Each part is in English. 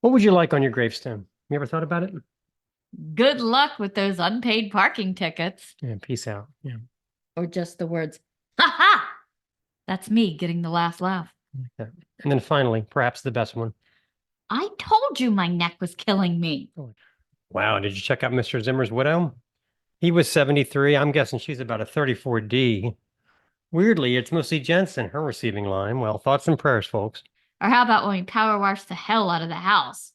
What would you like on your gravestone? You ever thought about it? Good luck with those unpaid parking tickets. Yeah, peace out. Yeah. Or just the words, ha ha! That's me getting the last laugh. Like that. And then finally, perhaps the best one. I told you my neck was killing me. Oh, wow, did you check out Mr. Zimmer's widow? He was 73. I'm guessing she's about a 34D. Weirdly, it's mostly Jensen, her receiving line. Well, thoughts and prayers, folks. Or how about when we power washed the hell out of the house?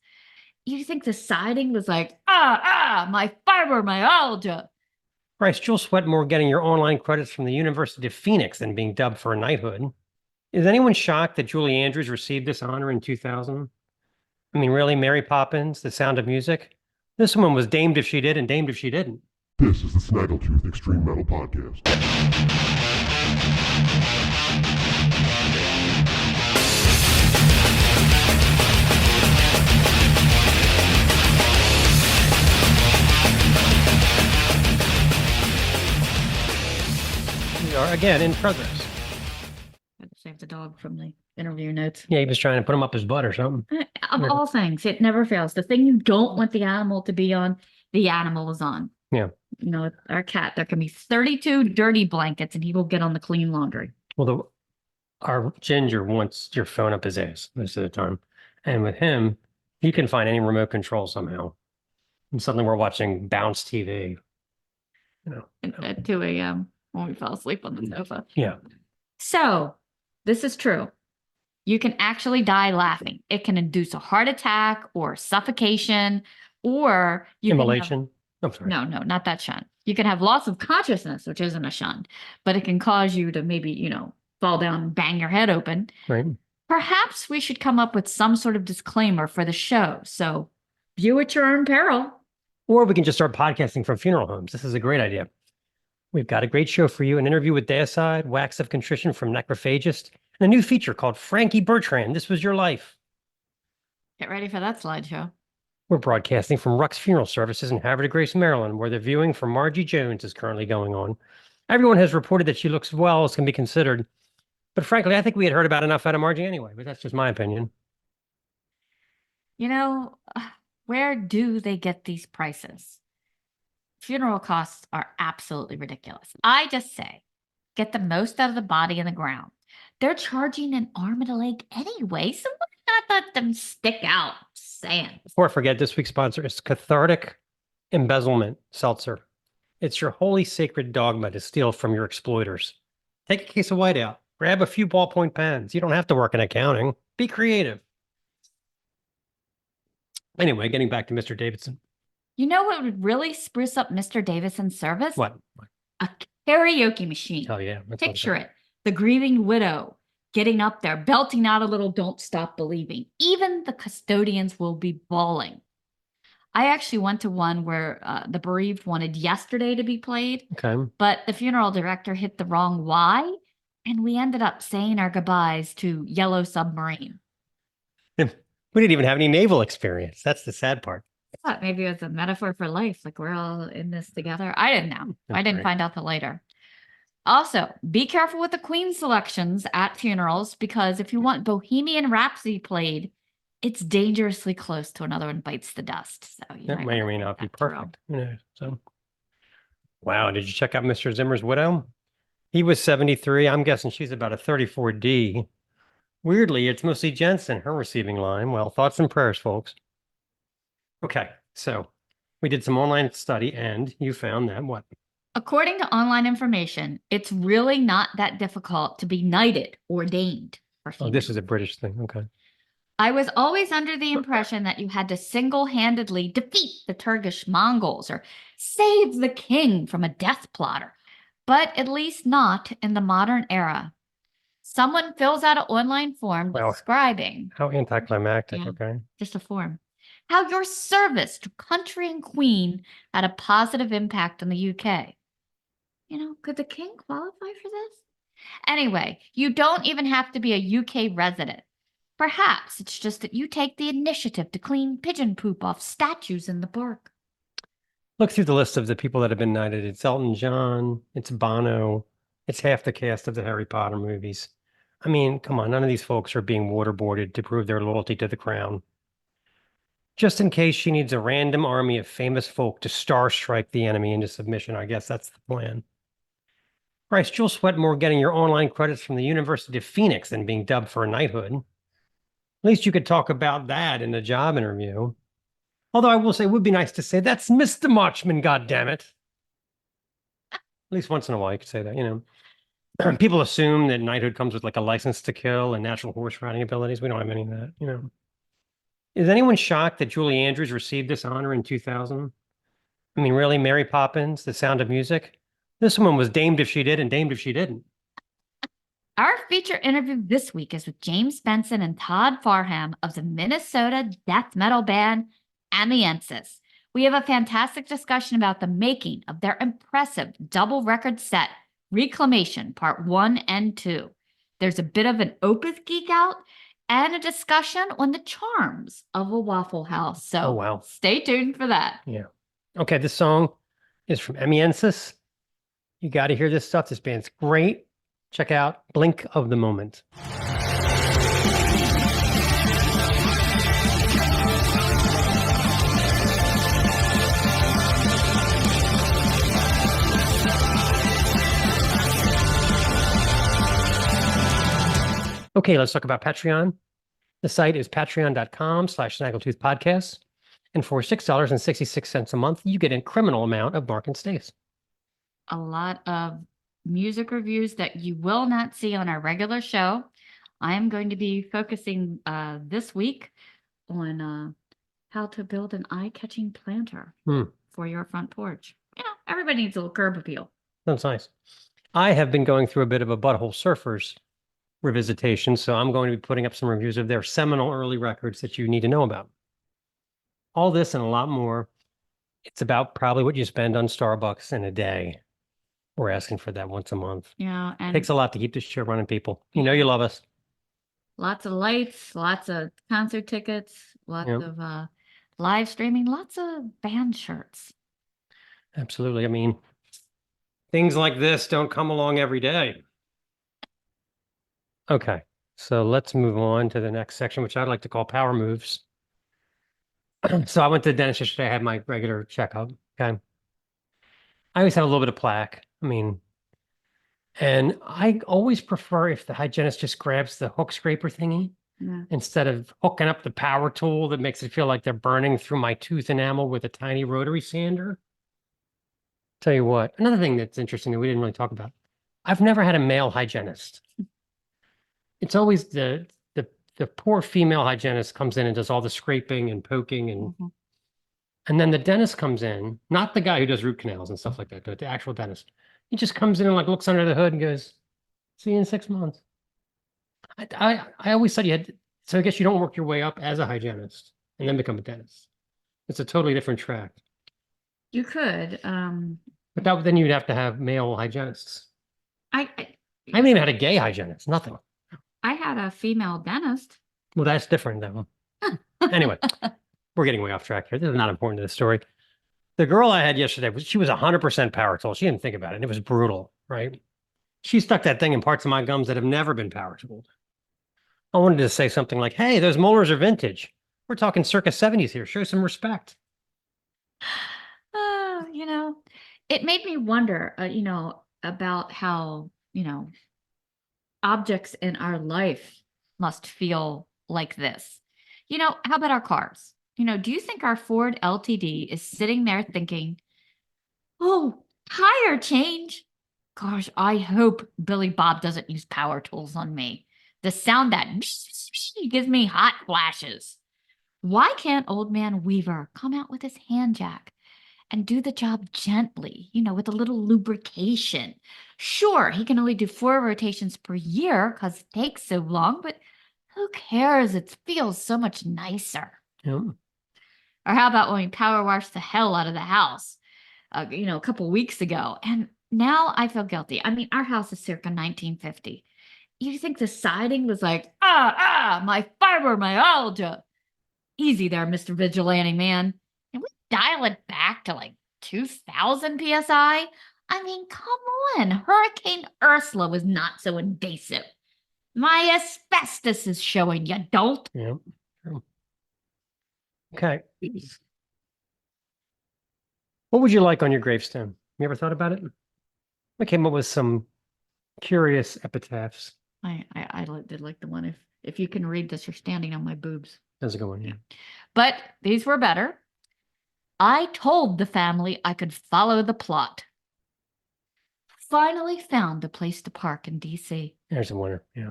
You think the siding was like, my fibromyalgia? Bryce, you'll sweat more getting your online credits from the University of Phoenix than being dubbed for a knighthood. Is anyone shocked that Julie Andrews received this honor in 2000? I mean, really, Mary Poppins, The Sound of Music? This woman was damned if she did and damned if she didn't. This is the Snaggletooth Extreme Metal Podcast. We are again in progress. I saved the dog from the interview notes. Yeah, he was trying to put him up his butt or something. Of all things, it never fails. The thing you don't want the animal to be on, the animal is on. Yeah. You know, our cat, there can be 32 dirty blankets and he will get on the clean laundry. Well, our Ginger wants your phone up his ass most of the time. And with him, he can find any remote control somehow. And suddenly we're watching Bounce TV. At 2 a.m. when we fell asleep on the sofa. Yeah. So, this is true. You can actually die laughing. It can induce a heart attack or suffocation or Immolation. I'm sorry. No, not that shun. You can have loss of consciousness, which isn't a shun, but it can cause you to maybe, fall down and bang your head open. Right. Perhaps we should come up with some sort of disclaimer for the show. So view at your own peril. Or we can just start podcasting from funeral homes. This is a great idea. We've got a great show for you, an interview with Deicide, Wax of Contrition from Necrophagist, and a new feature called Frankie Bertrand, This Was Your Life. Get ready for that slideshow. We're broadcasting from Ruck's Funeral Services in Havre de Grace, Maryland, where the viewing for Margie Jones is currently going on. Everyone has reported that she looks well as can be considered. But frankly, I think we had heard about enough out of Margie anyway, but that's just my opinion. Where do they get these prices? Funeral costs are absolutely ridiculous. I just say, get the most out of the body and the ground. They're charging an arm and a leg anyway, so why not let them stick out? Saying. Before I forget, this week's sponsor is Cathartic Embezzlement Seltzer. It's your holy sacred dogma to steal from your exploiters. Take a case of whiteout. Grab a few ballpoint pens. You don't have to work in accounting. Be creative. Anyway, getting back to Mr. Davidson. You know what would really spruce up Mr. Davidson's service? What? A karaoke machine. Hell yeah. Picture it. The grieving widow getting up there, belting out a little Don't Stop Believing. Even the custodians will be bawling. I actually went to one where the bereaved wanted Yesterday to be played. Okay. But the funeral director hit the wrong Y, and we ended up saying our goodbyes to Yellow Submarine. We didn't even have any naval experience. That's the sad part. I thought maybe it was a metaphor for life, like we're all in this together. I didn't know. I didn't find out till later. Also, be careful with the Queen selections at funerals, because if you want Bohemian Rhapsody played, it's dangerously close to Another One Bites the Dust. So that may or may not be perfect. So, wow, did you check out Mr. Zimmer's widow? He was 73. I'm guessing she's about a 34D. Weirdly, it's mostly Jensen, her receiving line. Well, thoughts and prayers, folks. Okay, so we did some online study, and you found that what? According to online information, it's really not that difficult to be knighted, ordained. Oh, this is a British thing. Okay. I was always under the impression that you had to single-handedly defeat the Turkish Mongols or save the king from a death plotter, but at least not in the modern era. Someone fills out an online form describing... How anticlimactic, okay. Just a form. How your service to country and queen had a positive impact on the UK. Could the king qualify for this? Anyway, you don't even have to be a UK resident. Perhaps it's just that you take the initiative to clean pigeon poop off statues in the park. Look through the list of the people that have been knighted. It's Elton John, it's Bono, it's half the cast of the Harry Potter movies. I mean, come on, none of these folks are being waterboarded to prove their loyalty to the crown. just in case she needs a random army of famous folk to star strike the enemy into submission. I guess that's the plan. Christ, you'll sweat more getting your online credits from the University of Phoenix than being dubbed for a knighthood. At least you could talk about that in a job interview. Although I will say it would be nice to say, that's Mr. Marchman, goddammit. At least once in a while you could say that, you know. People assume that knighthood comes with like a license to kill and natural horse riding abilities. We don't have any of that, you know. Is anyone shocked that Julie Andrews received this honor in 2000? I mean, really, Mary Poppins, The Sound of Music? This woman was damned if she did and damned if she didn't. Our feature interview this week is with James Benson and Todd Farnham of the Minnesota death metal band Amiensus. We have a fantastic discussion about the making of their impressive double record set, Reclamation, Part 1 and 2. There's a bit of an Opeth geek out and a discussion on the charms of a Waffle House. So Oh, wow. Stay tuned for that. Yeah. Okay, this song is from Amiensus. You got to hear this stuff. This band's great. Check out Blink of the Moment. Okay, let's talk about Patreon. The site is patreon.com/Snaggletooth podcast. And for $6.66 a month, you get a criminal amount of Mark and Stace. A lot of music reviews that you will not see on our regular show. I am going to be focusing this week on how to build an eye-catching planter for your front porch. You know, everybody needs a little curb appeal. That's nice. I have been going through a bit of a Butthole Surfers revisitation, so I'm going to be putting up some reviews of their seminal early records that you need to know about. All this and a lot more. It's about probably what you spend on Starbucks in a day. We're asking for that once a month. Yeah, and Takes a lot to keep this show running, people. You know you love us. lots of lights, lots of concert tickets, lots of live streaming, lots of band shirts. Absolutely. I mean, things like this don't come along every day. Okay, so let's move on to the next section, which I'd like to call power moves. So I went to the dentist yesterday. I had my regular checkup. Okay. I always have a little bit of plaque. I mean, and I always prefer if the hygienist just grabs the hook scraper thingy instead of hooking up the power tool that makes it feel like they're burning through my tooth enamel with a tiny rotary sander. Tell you what, another thing that's interesting that we didn't really talk about. I've never had a male hygienist. It's always the poor female hygienist comes in and does all the scraping and poking and then the dentist comes in, not the guy who does root canals and stuff like that, but the actual dentist. He just comes in and like looks under the hood and goes, "See you in 6 months." I always thought you had, so I guess you don't work your way up as a hygienist and then become a dentist. It's a totally different track. You could. But then you'd have to have male hygienists. I haven't even had a gay hygienist, nothing. I had a female dentist. Well, that's different though. Anyway, we're getting way off track here. This is not important to the story. The girl I had yesterday, she was 100% power tool. She didn't think about it, and it was brutal, right? She stuck that thing in parts of my gums that have never been power tooled. I wanted to say something like, "Hey, those molars are vintage. We're talking circa 70s here. Show some respect." You know, it made me wonder, about how, objects in our life must feel like this. How about our cars? Do you think our Ford LTD is sitting there thinking, "Oh, tire change"? Gosh, I hope Billy Bob doesn't use power tools on me. The sound that gives me hot flashes. Why can't old man Weaver come out with his hand jack and do the job gently, with a little lubrication? Sure, he can only do 4 rotations per year because it takes so long, but who cares? It feels so much nicer. Yeah. Or how about when we power washed the hell out of the house, a couple weeks ago? And now I feel guilty. I mean, our house is circa 1950. You think the siding was like, my fibromyalgia. Easy there, Mr. Vigilante Man. Can we dial it back to like 2,000 PSI? I mean, come on. Hurricane Ursula was not so invasive. My asbestos is showing, you dolt. Yeah. True. Okay. What would you like on your gravestone? You ever thought about it? I came up with some curious epitaphs. Did like the one if you can read this, you're standing on my boobs. That's a good one. Yeah. But these were better. I told the family I could follow the plot. Finally found a place to park in DC. There's a winner. Yeah.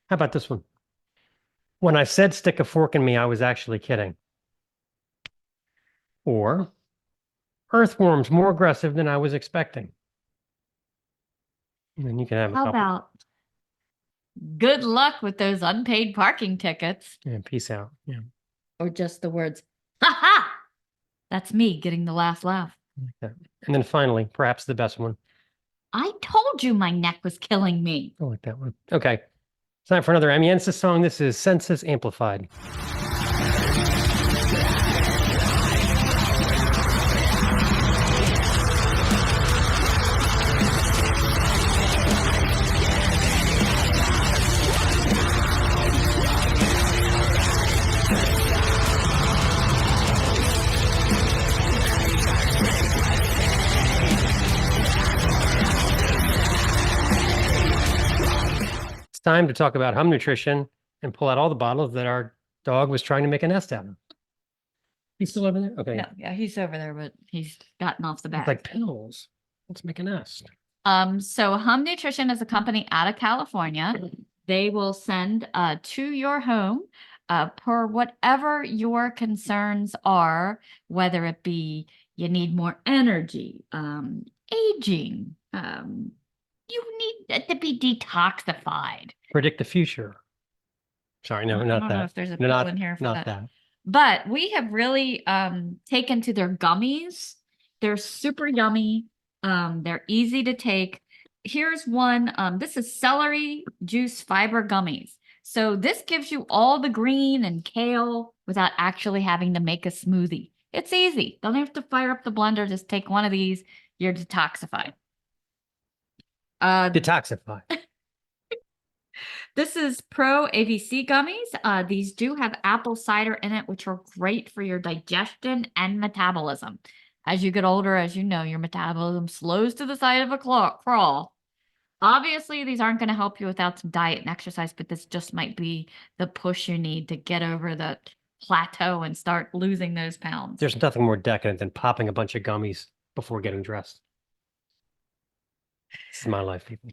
How about this one? When I said stick a fork in me, I was actually kidding. Or earthworms more aggressive than I was expecting. And then you can have a How couple. about good luck with those unpaid parking tickets? Yeah, peace out. Yeah. Or just the words, ha ha! That's me getting the last laugh. Like that. And then finally, perhaps the best one. I told you my neck was killing me. I like that one. Okay. It's time for another Amiensus song. This is Senses Amplified. Time to talk about hum nutrition and pull out all the bottles that our dog was trying to make a nest out of. He's still over there? Okay. No, yeah, he's over there, but he's gotten off the It's bat. like pills. Let's make a nest. So Hum Nutrition is a company out of California. They will send to your home per whatever your concerns are, whether it be you need more energy, aging, you need to be detoxified. Predict the future. Sorry, no, I not don't know that. if there's a No, pill not, in here for not that. that. But we have really taken to their gummies. They're super yummy. They're easy to take. Here's one. This is celery juice fiber gummies. So this gives you all the green and kale without actually having to make a smoothie. It's easy. Don't have to fire up the blender. Just take one of these. You're detoxified. Detoxify. This is Pro ABC gummies. These do have apple cider in it, which are great for your digestion and metabolism. As you get older, as you know, your metabolism slows to the side of a crawl. Obviously, these aren't going to help you without some diet and exercise, but this just might be the push you need to get over the plateau and start losing those pounds. There's nothing more decadent than popping a bunch of gummies before getting dressed. This is my life, people.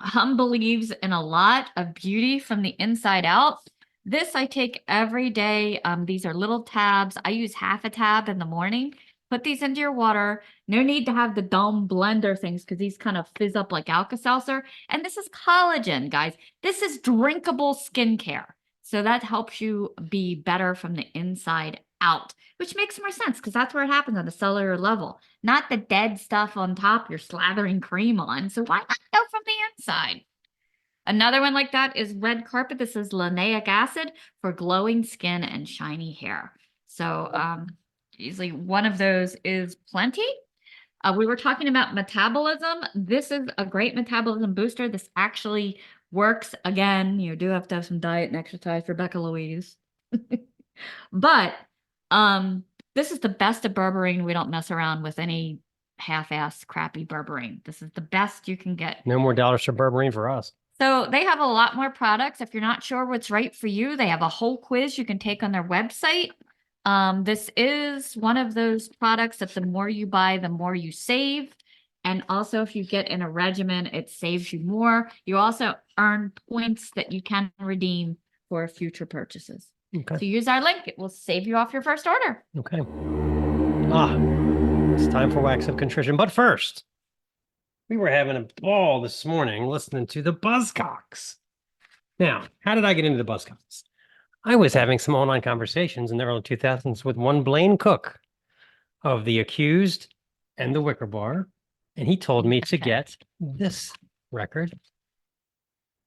Hum believes in a lot of beauty from the inside out. This I take every day. These are little tabs. I use half a tab in the morning. Put these into your water. No need to have the dumb blender things because these kind of fizz up like Alka-Seltzer. And this is collagen, guys. This is drinkable skincare. So that helps you be better from the inside out, which makes more sense because that's where it happens on the cellular level, not the dead stuff on top you're slathering cream on. So why not go from the inside? Another one like that is red carpet. This is linoleic acid for glowing skin and shiny hair. So usually one of those is plenty. We were talking about metabolism. This is a great metabolism booster. This actually works. Again, you do have to have some diet and exercise for Becca Louise. But this is the best of berberine. We don't mess around with any half-assed crappy berberine. This is the best you can get. No more dollars for berberine for us. So they have a lot more products. If you're not sure what's right for you, they have a whole quiz you can take on their website. This is one of those products that the more you buy, the more you save. And also, if you get in a regimen, it saves you more. You also earn points that you can redeem for future purchases. Okay. So use our link. It will save you off your first order. Okay. It's time for Wax of Contrition. But first, we were having a ball this morning listening to the Buzzcocks. Now, how did I get into the Buzzcocks? I was having some online conversations in the early 2000s with one Blaine Cook of The Accused and The Wicker Bar. And he told me to get this record,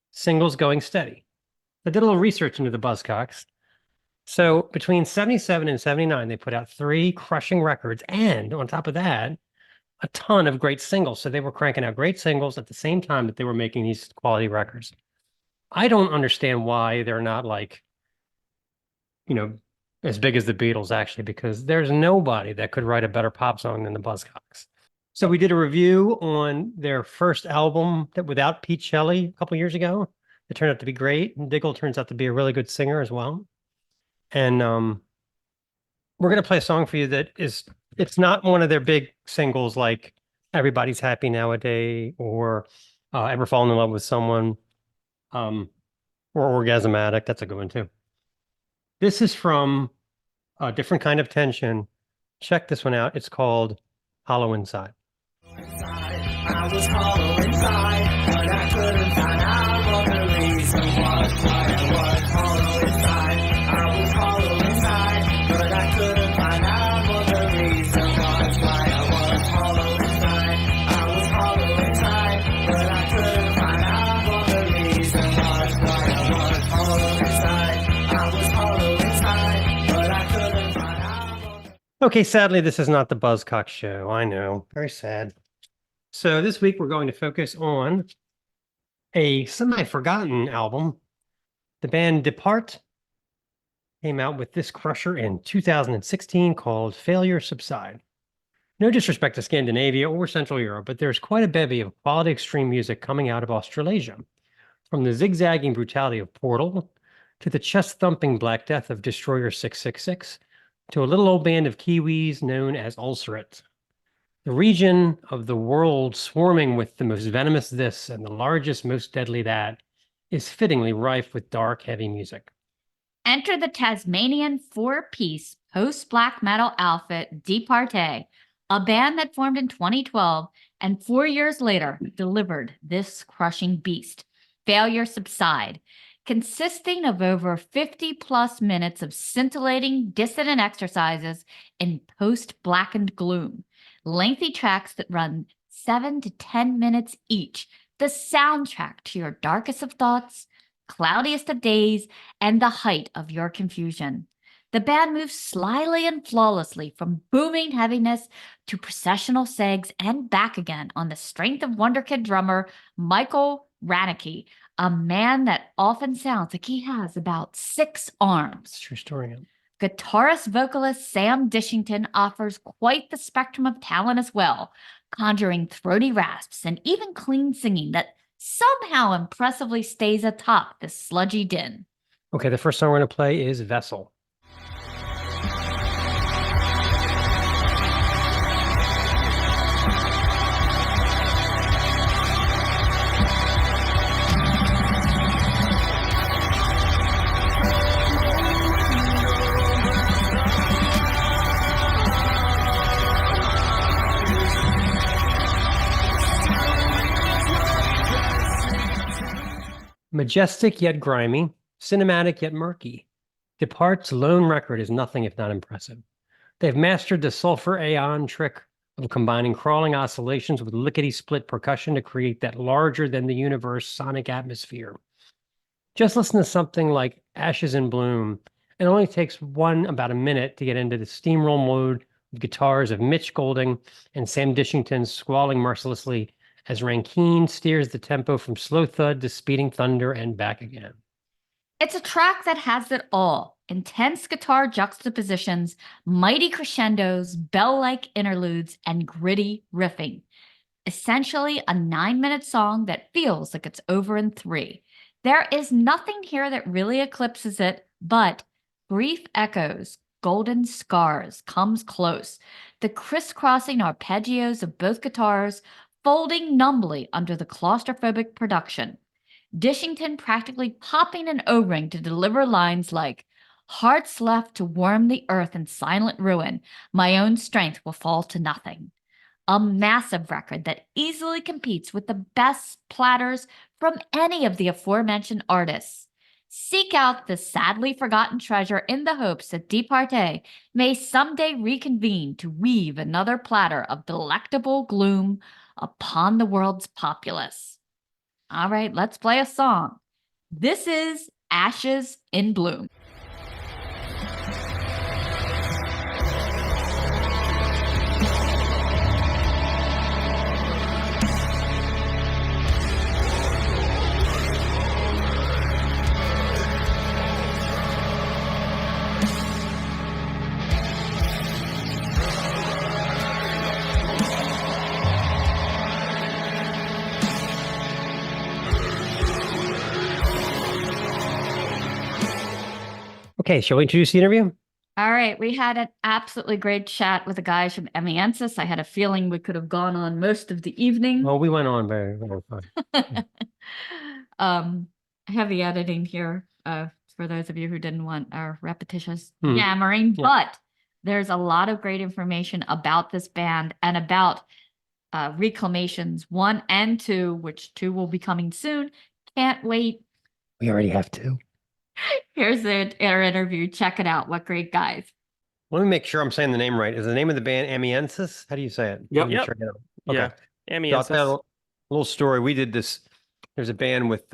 Singles Going Steady. I did a little research into the Buzzcocks. So between 77 and 79, they put out 3 crushing records. And on top of that, a ton of great singles. So they were cranking out great singles at the same time that they were making these quality records. I don't understand why they're not like as big as the Beatles, actually, because there's nobody that could write a better pop song than the Buzzcocks. So we did a review on their first album that without Pete Shelley a couple years ago. It turned out to be great. And Diggle turns out to be a really good singer as well. And we're going to play a song for you that it's not one of their big singles like Everybody's Happy Nowadays or Ever Fallen in Love with Someone or Orgasm Addict. That's a good one too. This is from A Different Kind of Tension. Check this one out. It's called Hollow Inside. I was hollow inside, but I couldn't find out what the reason was why I was hollow inside. I was hollow inside, but I couldn't find out what the reason was why I was hollow inside. I was hollow inside, but I couldn't find out what the reason was why I was hollow inside. I was hollow inside, but I couldn't find out. Okay, sadly, this is not the Buzzcocks show. I know. Very sad. So this week we're going to focus on a semi-forgotten album. The band Depart came out with this crusher in 2016 called Failure Subside. No disrespect to Scandinavia or Central Europe, but there's quite a bevy of quality extreme music coming out of Australasia. From the zigzagging brutality of Portal, to the chest-thumping Black Death of Destroyer 666, to a little old band of Kiwis known as Ulcerate. The region of the world swarming with the most venomous this and the largest, most deadly that is fittingly rife with dark, heavy music. Enter the Tasmanian four-piece post-black metal outfit Departe, a band that formed in 2012 and 4 years later delivered this crushing beast, Failure Subside, consisting of over 50-plus minutes of scintillating, dissonant exercises in post-blackened gloom. Lengthy tracks that run 7 to 10 minutes each, the soundtrack to your darkest of thoughts, cloudiest of days, and the height of your confusion. The band moves slyly and flawlessly from booming heaviness to processional segs and back again on the strength of Wonderkid drummer Michael Rannicke, a man that often sounds like he has about 6 arms. It's a true story. Guitarist vocalist Sam Dishington offers quite the spectrum of talent as well, conjuring throaty rasps and even clean singing that somehow impressively stays atop this sludgy din. Okay, the first song we're going to play is Vessel. Majestic yet grimy, cinematic yet murky, Depart's lone record is nothing if not impressive. They've mastered the sulfur aeon trick of combining crawling oscillations with lickety-split percussion to create that larger-than-the-universe sonic atmosphere. Just listen to something like Ashes in Bloom. It only takes about a minute to get into the steamroll mode with guitars of Mitch Golding and Sam Dishington squalling mercilessly as Rankine steers the tempo from slow thud to speeding thunder and back again. It's a track that has it all. Intense guitar juxtapositions, mighty crescendos, bell-like interludes, and gritty riffing. Essentially a 9-minute song that feels like it's over in 3. There is nothing here that really eclipses it, but Brief Echoes, Golden Scars comes close. The crisscrossing arpeggios of both guitars folding numbly under the claustrophobic production. Dishington practically popping an O-ring to deliver lines like, "Hearts left to warm the earth in silent ruin, my own strength will fall to nothing." A massive record that easily competes with the best platters from any of the aforementioned artists. Seek out the sadly forgotten treasure in the hopes that Departe may someday reconvene to weave another platter of delectable gloom upon the world's populace. All right, let's play a song. This is Ashes in Bloom. Okay, shall we introduce the interview? All right, we had an absolutely great chat with the guys from Amiensus. I had a feeling we could have gone on most of the evening. Well, we went on very, very fine. Heavy editing here, for those of you who didn't want our repetitious Hmm. yammering, Yeah. but there's a lot of great information about this band and about reclamations 1 and 2, which 2 will be coming soon. Can't wait. We already have two. Here's our interview. Check it out. What great guys. Let me make sure I'm saying the name right. Is the name of the band Amiensus? How do you say it? Yep. Let me Yep. check it out. Yeah. Okay. So I'll tell Amiensus. you a little story. We did this. There's a band with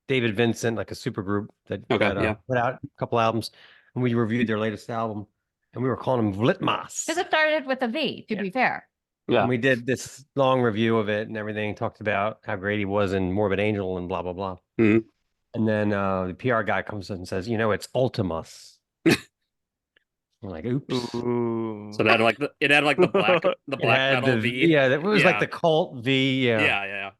David Vincent, like a super group that Yeah. put out a couple albums, and we reviewed their latest album, and we were calling them Vlitmas. Because it started with a V, to Yeah. be fair. Yeah. And we did this long review of it and everything, talked about how great he was in Morbid Angel and blah, blah, blah. Mhm. And then the PR guy comes in and says, it's Ultimus. We're like, oops. Ooh. So it had like the black It had metal the V. Yeah, that was like Yeah. the cult V. Yeah. Yeah.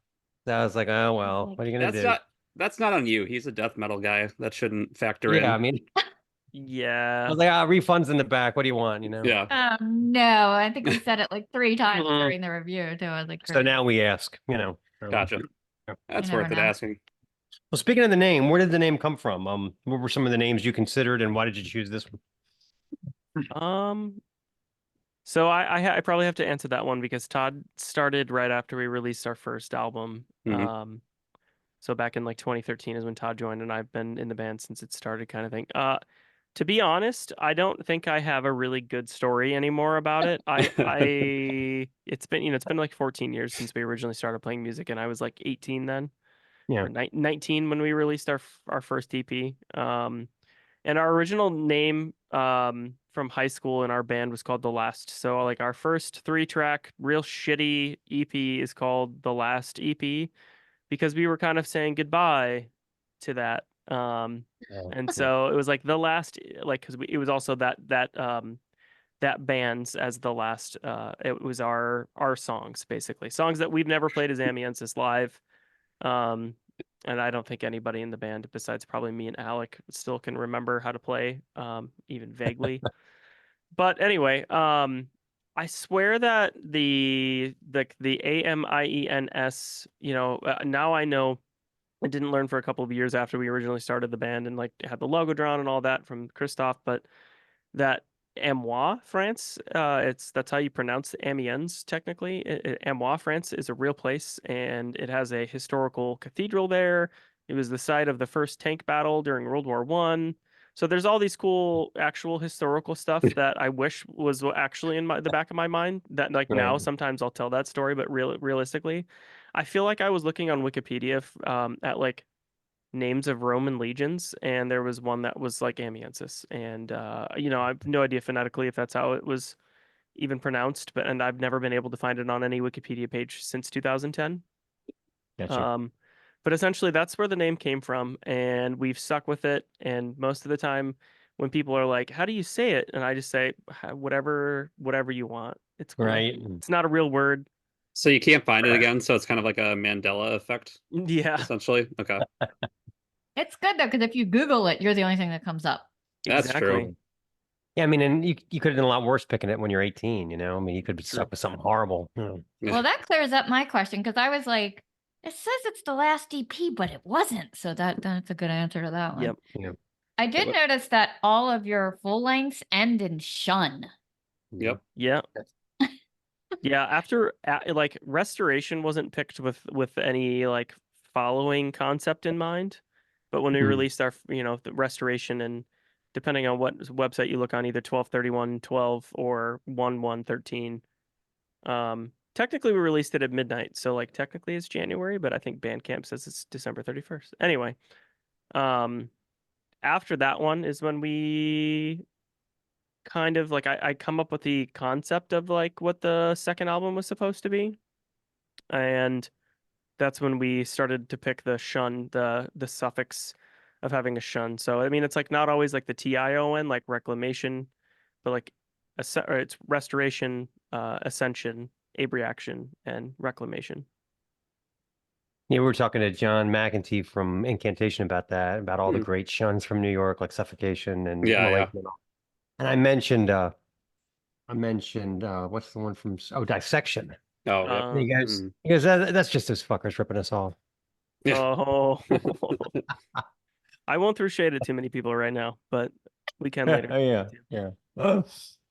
So I was like, oh, well, what are you going to do? That's not on you. He's a death metal guy. That shouldn't factor in. Yeah, I mean, I Yeah. was like, refunds in the back. What do you want? Yeah. No, I think we said it like 3 times Mhm. during the review, too. I was like, So great. now we ask, Gotcha. That's You never worth it know. asking. Well, speaking of the name, where did the name come from? What were some of the names you considered and why did you choose this one? So I probably have to answer that one because Todd started right after we released our first album. Mhm. So back in like 2013 is when Todd joined, and I've been in the band since it started, kind of thing. To be honest, I don't think I have a really good story anymore about it. It's been like 14 years since we originally started playing music, and I was like 18 then. Yeah. Or 19 when we released our first EP. And our original name from high school in our band was called The Last. So like our first 3-track real shitty EP is called The Last EP because we were kind of saying goodbye to that. And so it was like the last, like, because it was also that band's as the last. It was our songs, basically songs that we've never played as Amiensus live. And I don't think anybody in the band besides probably me and Alec still can remember how to play, even vaguely. But anyway, I swear that the Amiens, now I know. I didn't learn for a couple of years after we originally started the band and like had the logo drawn and all that from Christophe, but that Amois, France, that's how you pronounce Amiens technically. Amois, France is a real place and it has a historical cathedral there. It was the site of the first tank battle during World War I. So there's all these cool actual historical stuff that I wish was actually in the back of my mind that like now Right. sometimes I'll tell that story, but realistically, I feel like I was looking on Wikipedia at like names of Roman legions, and there was one that was like Amiensis, and I have no idea phonetically if that's how it was even pronounced, and I've never been able to find it on any Wikipedia page since 2010. Gotcha. But essentially that's where the name came from, and we've stuck with it. And most of the time, when people are like, "How do you say it?" and I just say, "Whatever you want." It's cool. Right. It's not a real word. So you can't find it again. So it's kind of like a Mandela effect, Yeah, essentially. Okay. It's good, though, because if you Google it, you're the only thing that comes up. That's exactly. true. Yeah, I mean, and you could have done a lot worse picking it when you're 18, I mean, you could be stuck with something horrible. Yeah. Well, that clears up my question, because I was like, it says it's the last EP, but it wasn't. So that's a good answer to that one. Yep. Yeah. I did notice that all of your full lengths end in shun. Yep. Yeah. Yeah, after like Restoration wasn't picked with any like following concept in mind, but when we Mhm. released our the Restoration, and depending on what website you look on, either 12/31/12 or 1/1/13, technically we released it at midnight, so like technically it's January, but I think Bandcamp says it's December 31st. Anyway, after that one is when we kind of like I come up with the concept of like what the second album was supposed to be, and that's when we started to pick the shun, the suffix of having a shun. So I mean, it's like not always like the TION, like reclamation, but like it's restoration, ascension, abreaction, and reclamation. Yeah, we were talking to John McEntee from Incantation about that, about all the Mhm. great shuns from New York, like Suffocation and Yeah, yeah. Immolation and all. And I mentioned, what's the one from, Dissection. Oh, yep. And Mhm. he goes, that's just those fuckers ripping us off. Oh, I won't throw shade at too many people right now, but we can later. Yeah, yeah. Oh.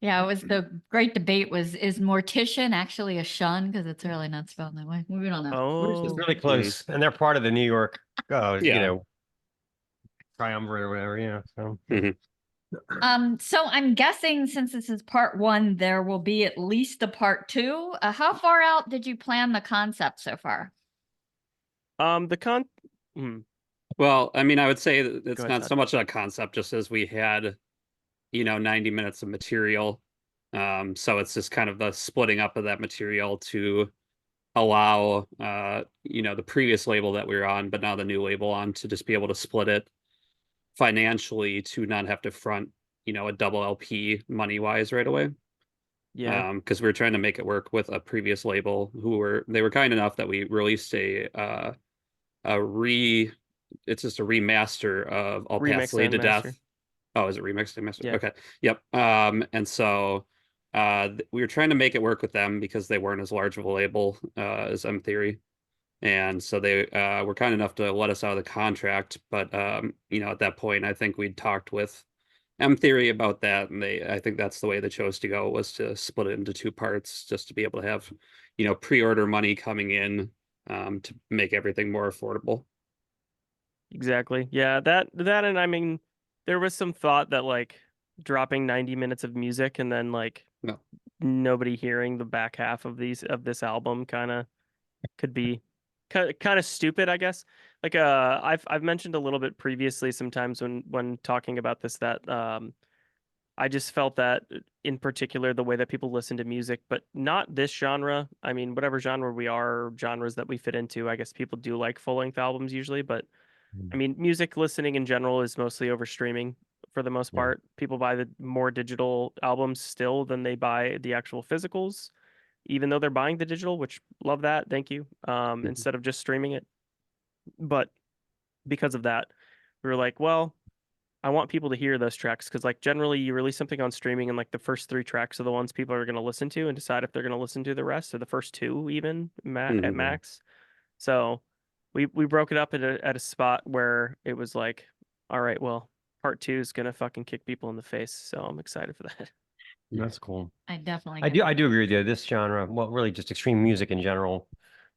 Yeah, it was the great debate was, is mortician actually a shun? Because it's really not spelled that way. We don't know. We're just Oh, really close, and they're part of the New York, Yeah. triumvirate or whatever. Yeah. So Mhm. So I'm guessing since this is part one, there will be at least a part two. How far out did you plan the concept so far? the con. Hmm. Well, I mean, I would say that it's Go ahead, not Todd. so much a concept, just as we had, 90 minutes of material. So it's just kind of the splitting up of that material to allow, the previous label that we were on, but now the new label on, to just be able to split it financially to not have to front, a double LP money wise right away. Yeah. Because we were trying to make it work with a previous label they were kind enough that we released it's just a remaster of All Paths Remix Lead and to master. Death. Oh, is it remixed and mastered? Yeah. Okay. Yep. And so we were trying to make it work with them because they weren't as large of a label as M Theory. And so they were kind enough to let us out of the contract. But at that point, I think we'd talked with M Theory about that, and I think that's the way they chose to go, was to split it into two parts, just to be able to have, pre-order money coming in, to make everything more affordable. Exactly. Yeah, that and I mean there was some thought that like dropping 90 minutes of music and then like No. nobody hearing the back half of this album kind of could be kind of stupid, I guess. Like I've mentioned a little bit previously sometimes when talking about this that I just felt that in particular the way that people listen to music, but not this genre. I mean, whatever genre we are, genres that we fit into, I guess people do like full-length albums usually, but I mean, music listening in general is mostly over streaming for the most Yeah. part. People buy the more digital albums still than they buy the actual physicals, even though they're buying the digital, which love that. Thank you. Instead of just streaming it. But because of that, we were like, well, I want people to hear those tracks because like generally you release something on streaming and like the first three tracks are the ones people are going to listen to and decide if they're going to listen to the rest or the first two even at Mhm. max. So we broke it up at a spot where it was like, all right, well, part two is gonna fucking kick people in the face. So I'm excited for that. That's cool. I definitely I get do agree with you. This genre, well, really just extreme music in general,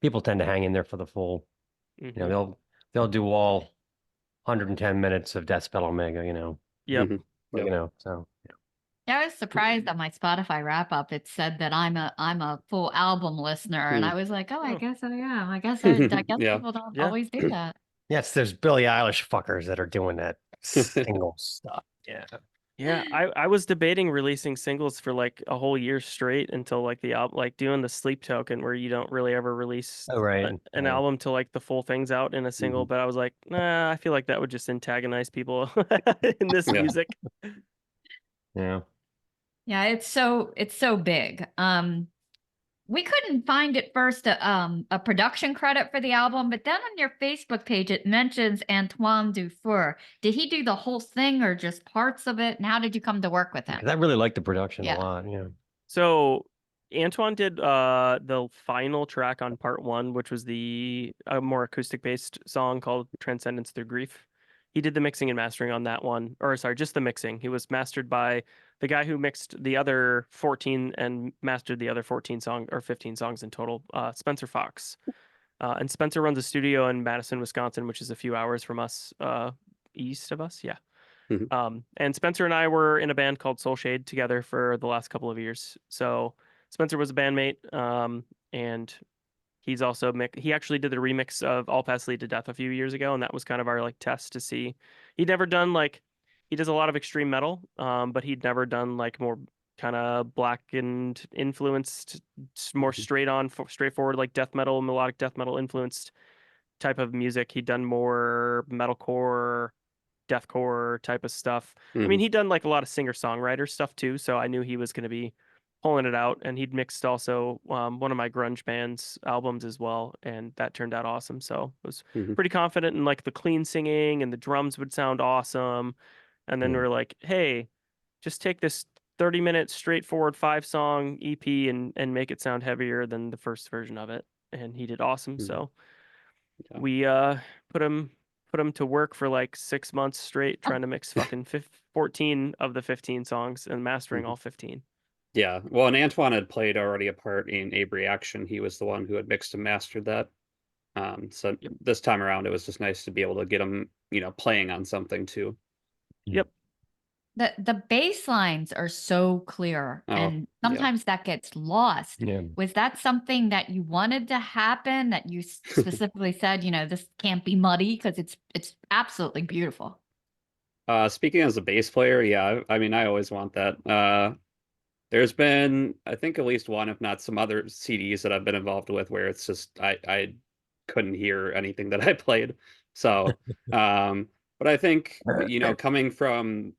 people tend to hang in there for the full. Mhm. They'll do all 110 minutes of Deathspell Omega. Yep. Mhm. Like, Yep. so. Yeah, I was surprised on my Spotify wrap up. It said that I'm a full album listener, and I was like, oh, I Oh. guess I am. I guess Yeah. people don't Yeah. always do that. Yes, there's Billie Eilish fuckers that are doing that single stuff. Yeah. Yeah, I was debating releasing singles for like a whole year straight until like the album, like doing the sleep token where you don't really ever release Oh, right. an album till like the full thing's out in a single. Mhm. But I was like, nah, I feel like that would just antagonize people in this Yeah. music. Yeah. Yeah, it's so big. We couldn't find at first a production credit for the album, but then on your Facebook page it mentions Antoine Dufour. Did he do the whole thing or just parts of it? And how did you come to work with him? 'Cause I really like the production Yeah. a lot. Yeah. So Antoine did the final track on part one, which was the more acoustic based song called Transcendence Through Grief. He did the mixing and mastering on that one, or sorry, just the mixing. He was mastered by the guy who mixed the other 14 and mastered the other 14 song or 15 songs in total, Spencer Fox. And Spencer runs a studio in Madison, Wisconsin, which is a few hours from us, east of us. Yeah. And Spencer and I were in a band called Soul Shade together for the last couple of years. So Spencer was a bandmate, and he's also he actually did the remix of All Paths Lead to Death a few years ago, and that was kind of our like test to see. He'd never done like he does a lot of extreme metal, but he'd never done like more kind of blackened influenced, more straightforward like death metal, melodic death metal influenced type of music. He'd done more metalcore, deathcore type of stuff. I mean, Mhm. he'd done like a lot of singer-songwriter stuff too, so I knew he was going to be pulling it out, and he'd mixed also one of my grunge band's albums as well, and that turned out awesome. So I was Mhm. pretty confident in like the clean singing, and the drums would sound awesome. And then Yeah. we were like, hey, just take this 30-minute straightforward 5-song EP and make it sound heavier than the first version of it. And he did awesome. Mhm. So Yeah. we put him to work for like 6 months straight trying to mix fucking 14 of the 15 songs and mastering Mhm. all 15. Yeah. Well, and Antoine had played already a part in A Reaction. He was the one who had mixed and mastered that. So Yep. this time around, it was just nice to be able to get him, playing on something too. Yep. The bass lines are so clear, Oh, and yeah. sometimes that gets lost. Yeah. Was that something that you wanted to happen, that you specifically said, this can't be muddy, because it's absolutely beautiful? Speaking as a bass player, yeah, I mean, I always want that. There's been, I think, at least one, if not some other CDs that I've been involved with where it's just I couldn't hear anything that I played. So, but I think, coming from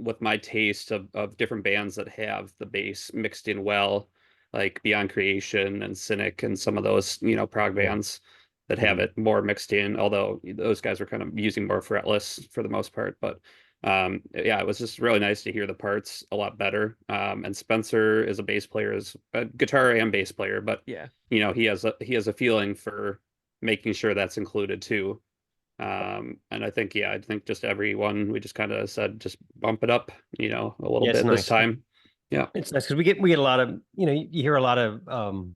with my taste of different bands that have the bass mixed in well, like Beyond Creation and Cynic and some of those, prog Yeah. bands that have Mhm. it more mixed in, although those guys were kind of using more fretless for the most part. But yeah, it was just really nice to hear the parts a lot better. And Spencer is a bass player, is a guitar and bass player, but Yeah. he has a feeling for making sure that's included too. And I think just everyone, we just kind of said just bump it up, a little Yeah, it's bit this nice. time. Yeah. It's nice because we get a lot of, you hear a lot of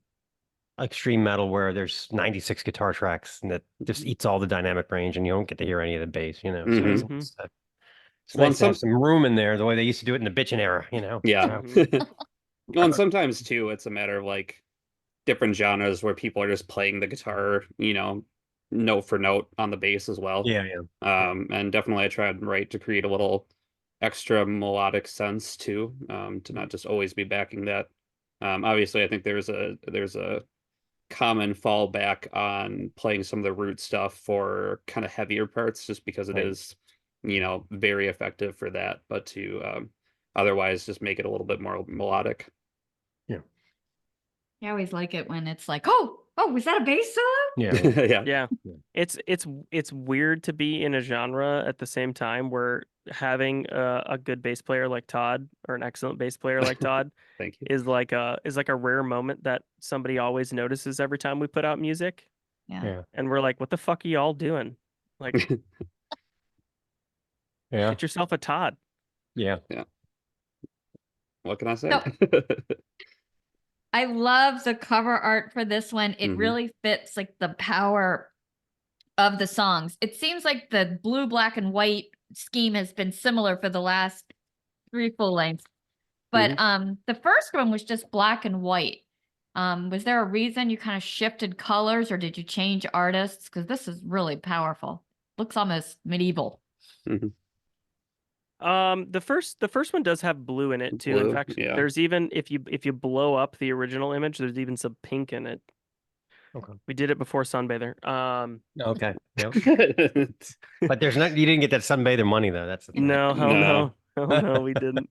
extreme metal where there's 96 guitar tracks and that just eats all the dynamic range and you don't get to hear any of the bass, So Mhm. it's Well, nice to have some room in there the way they used to do it in the bitching era, Yeah. Mhm. Well, and sometimes too, it's a matter of like different genres where people are just playing the guitar, note for note on the bass as well. Yeah, yeah. And definitely I tried to create a little extra melodic sense too, to not just always be backing that. Obviously, I think there's a common fallback on playing some of the root stuff for kind of heavier parts, just because it Right. is, very effective for that. But to otherwise just make it a little bit more melodic. I always like it when it's like, oh, was that a bass solo? Yeah. Yeah. Yeah. Yeah. It's weird to be in a genre at the same time where having a good bass player like Todd, or an excellent bass player like Todd, Thank you. is like a rare moment that somebody always notices every time we put out music. Yeah. Yeah. And we're like, what the fuck are y'all doing? Like, Yeah. get yourself a Todd. Yeah. What can I say? So- I love the cover art for this one. It Mhm. really fits like the power of the songs. It seems like the blue, black, and white scheme has been similar for the last 3 full lengths. But the first one was just black and white. Was there a reason you kind of shifted colors, or did you change artists? Because this is really powerful. Looks almost medieval. Mhm. The first one does have blue in it too. In Blue, fact, yeah. there's even, if you blow up the original image, there's even some pink in it. Okay. We did it before Sunbather. Okay. Yep. But you didn't get that sunbather money though. That's the thing. No, hell No. no. Hell no, we didn't.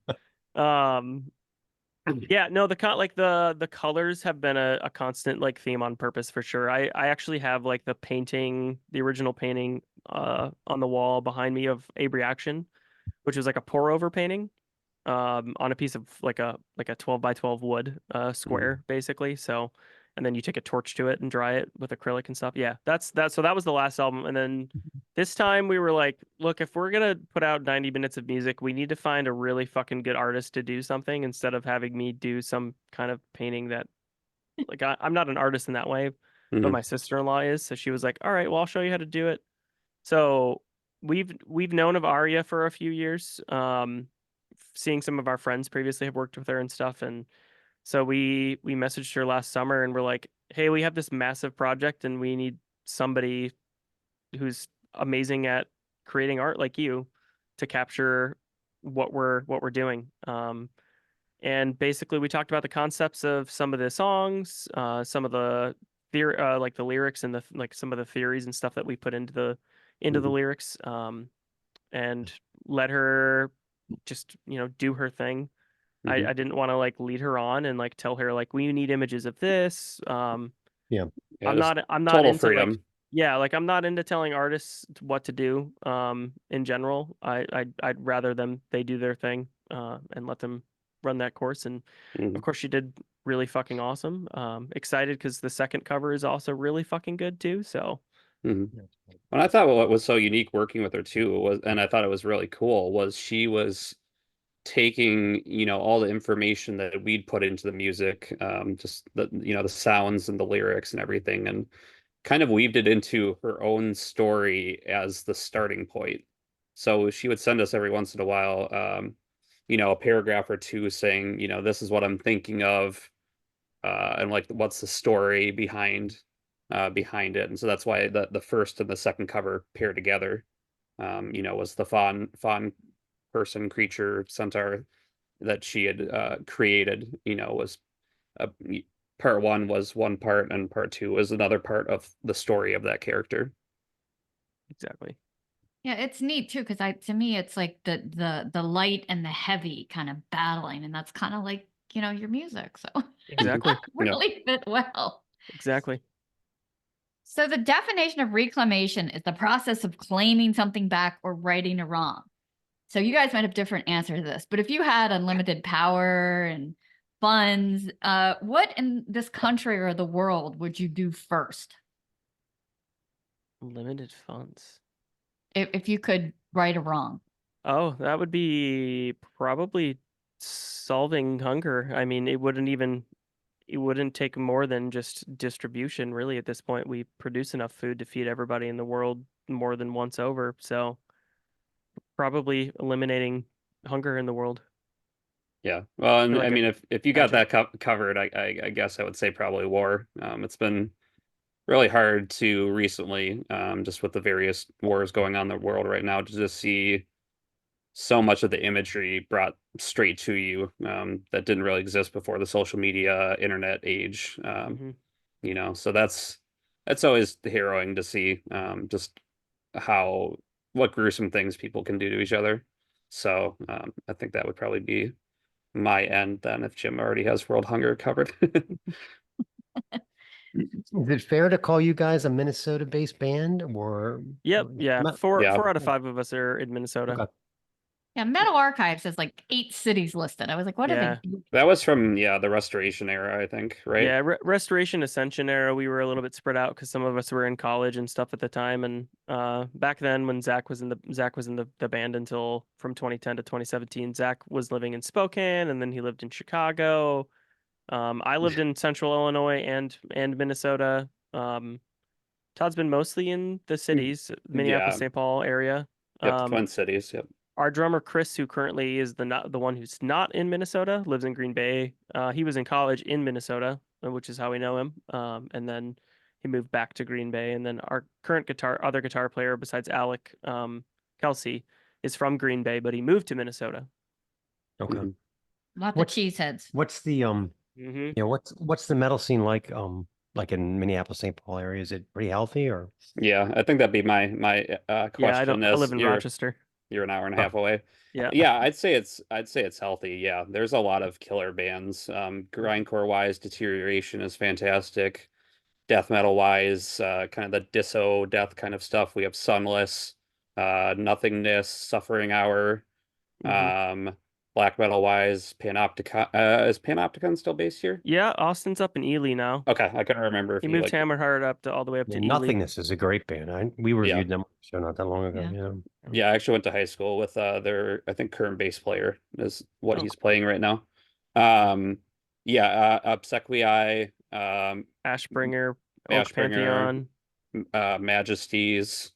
Yeah, no, the colors have been a constant like theme on purpose for sure. I actually have like the original painting on the wall behind me of A Reaction, which was like a pour over painting on a piece of like a 12 by 12 wood square basically. So, and then you take a torch to it and dry it with acrylic and stuff. Yeah, that's that. So that was the last album, and then this time we were like, look, if we're gonna put out 90 minutes of music, we need to find a really fucking good artist to do something instead of having me do some kind of painting that, like, I'm not an artist in that way, but Mhm. my sister-in-law is. So she was like, all right, well, I'll show you how to do it. So we've known of Arya for a few years. Seeing some of our friends previously have worked with her and stuff, and so we messaged her last summer and we're like, hey, we have this massive project and we need somebody who's amazing at creating art like you to capture what we're doing. And basically we talked about the concepts of some of the songs, some of the like the lyrics and like some of the theories and stuff that we put into the lyrics, and let her just do her thing. Mhm. I didn't want to like lead her on and like tell her like we need images of this. Yeah. Yeah, I'm just not total into like freedom. yeah, like I'm not into telling artists what to do in general. I'd rather they do their thing and let them run that course. And of Mhm. course she did really fucking awesome. Excited because the second cover is also really fucking good too. So Mhm. And I thought what was so unique working with her too was, and I thought it was really cool, was she was taking, all the information that we'd put into the music, just the sounds and the lyrics and everything, and kind of weaved it into her own story as the starting point. So she would send us every once in a while, a paragraph or two saying, this is what I'm thinking of, and like what's the story behind it. And so that's why the first and the second cover pair together, was the fawn person creature centaur that she had created, was a part one was one part and part two was another part of the story of that character. exactly. Yeah, it's neat too because to me it's like the light and the heavy kind of battling, and that's kind of like your music. So Exactly. Yeah. really fit well. Exactly. So the definition of reclamation is the process of claiming something back or righting a wrong. So you guys might have different answers to this, but if you had unlimited power and funds, what in this country or the world would you do first Limited funds. if you could right a wrong? Oh, that would be probably solving hunger. I mean, it wouldn't take more than just distribution, really, at this point. We produce enough food to feed everybody in the world more than once over. So probably eliminating hunger in the world. Yeah. Well, and Feel I like a mean, if you got magic. that covered, I guess I would say probably war. It's been really hard to recently, just with the various wars going on in the world right now, to just see so much of the imagery brought straight to you, that didn't really exist before the social media, internet age. Hmm. So that's always harrowing to see, just how what gruesome things people can do to each other. So I think that would probably be my end then if Jim already has world hunger covered. Is it fair to call you guys a Minnesota-based band or? Yep. Yeah. Four Yeah. four out of five of us are in Minnesota. Okay. Yeah, Metal Archives has like 8 cities listed. I was like, what are Yeah. they doing? That was from, the Restoration era, I think, right? Yeah, Restoration Ascension era, we were a little bit spread out because some of us were in college and stuff at the time. And back then, when Zach was in the band until from 2010 to 2017, Zach was living in Spokane, and then he lived in Chicago. I lived in Central Illinois and Minnesota. Todd's been mostly in the cities, Minneapolis, Yeah. St. Paul area. Yep. Um, Twin Cities. Yep. our drummer Chris, who currently is the one who's not in Minnesota, lives in Green Bay. He was in college in Minnesota, which is how we know him. And then he moved back to Green Bay. And then our current other guitar player besides Alec, Kelsey, is from Green Bay, but he moved to Minnesota. Okay. Mhm. Lots of What's- cheeseheads. What's the Hmm. what's the metal scene like in Minneapolis, St. Paul area? Is it pretty healthy or? Yeah, I think that'd be my Yeah, question. I As live in Rochester. you're an hour and a Oh. half away. Yeah. Yeah, I'd say it's healthy. Yeah, there's a lot of killer bands. Grindcore wise, Deterioration is fantastic. Death metal wise, kind of the disso death kind of stuff. We have Sunless, Nothingness, Suffering Hour. Mhm. Black metal wise, Panopticon. Is Panopticon still based here? Yeah, Austin's up in Ely now. Okay, I couldn't remember if He you moved like. Hammerheart up to all the way up to Ely. Nothingness is a great band. We Yeah. reviewed them on the show not that long ago. Yeah. Yeah, I actually went to high school with their, I think, current bass player is what Oh. he's playing right now. Yeah, Obsequii, Ashbringer, Oak Ashbringer, Pantheon. Majesties.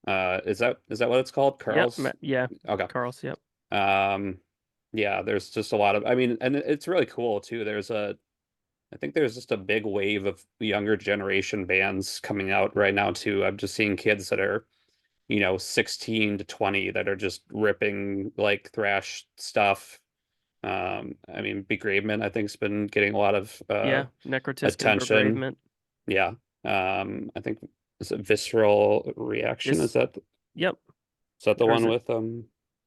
Is that what it's called? Carl's? Yep. Yeah. Okay. Carl's. Yep. Yeah, there's just a lot of, I mean, and it's really cool too. I think there's just a big wave of younger generation bands coming out right now too. I'm just seeing kids that are, 16 to 20 that are just ripping like thrash stuff. I mean, Begravement, I think, has been getting a lot of Yeah. Necrotisk and attention. Begravement. Yeah. I think, is it Visceral Reaction? Is that Yep. the Or one is it- with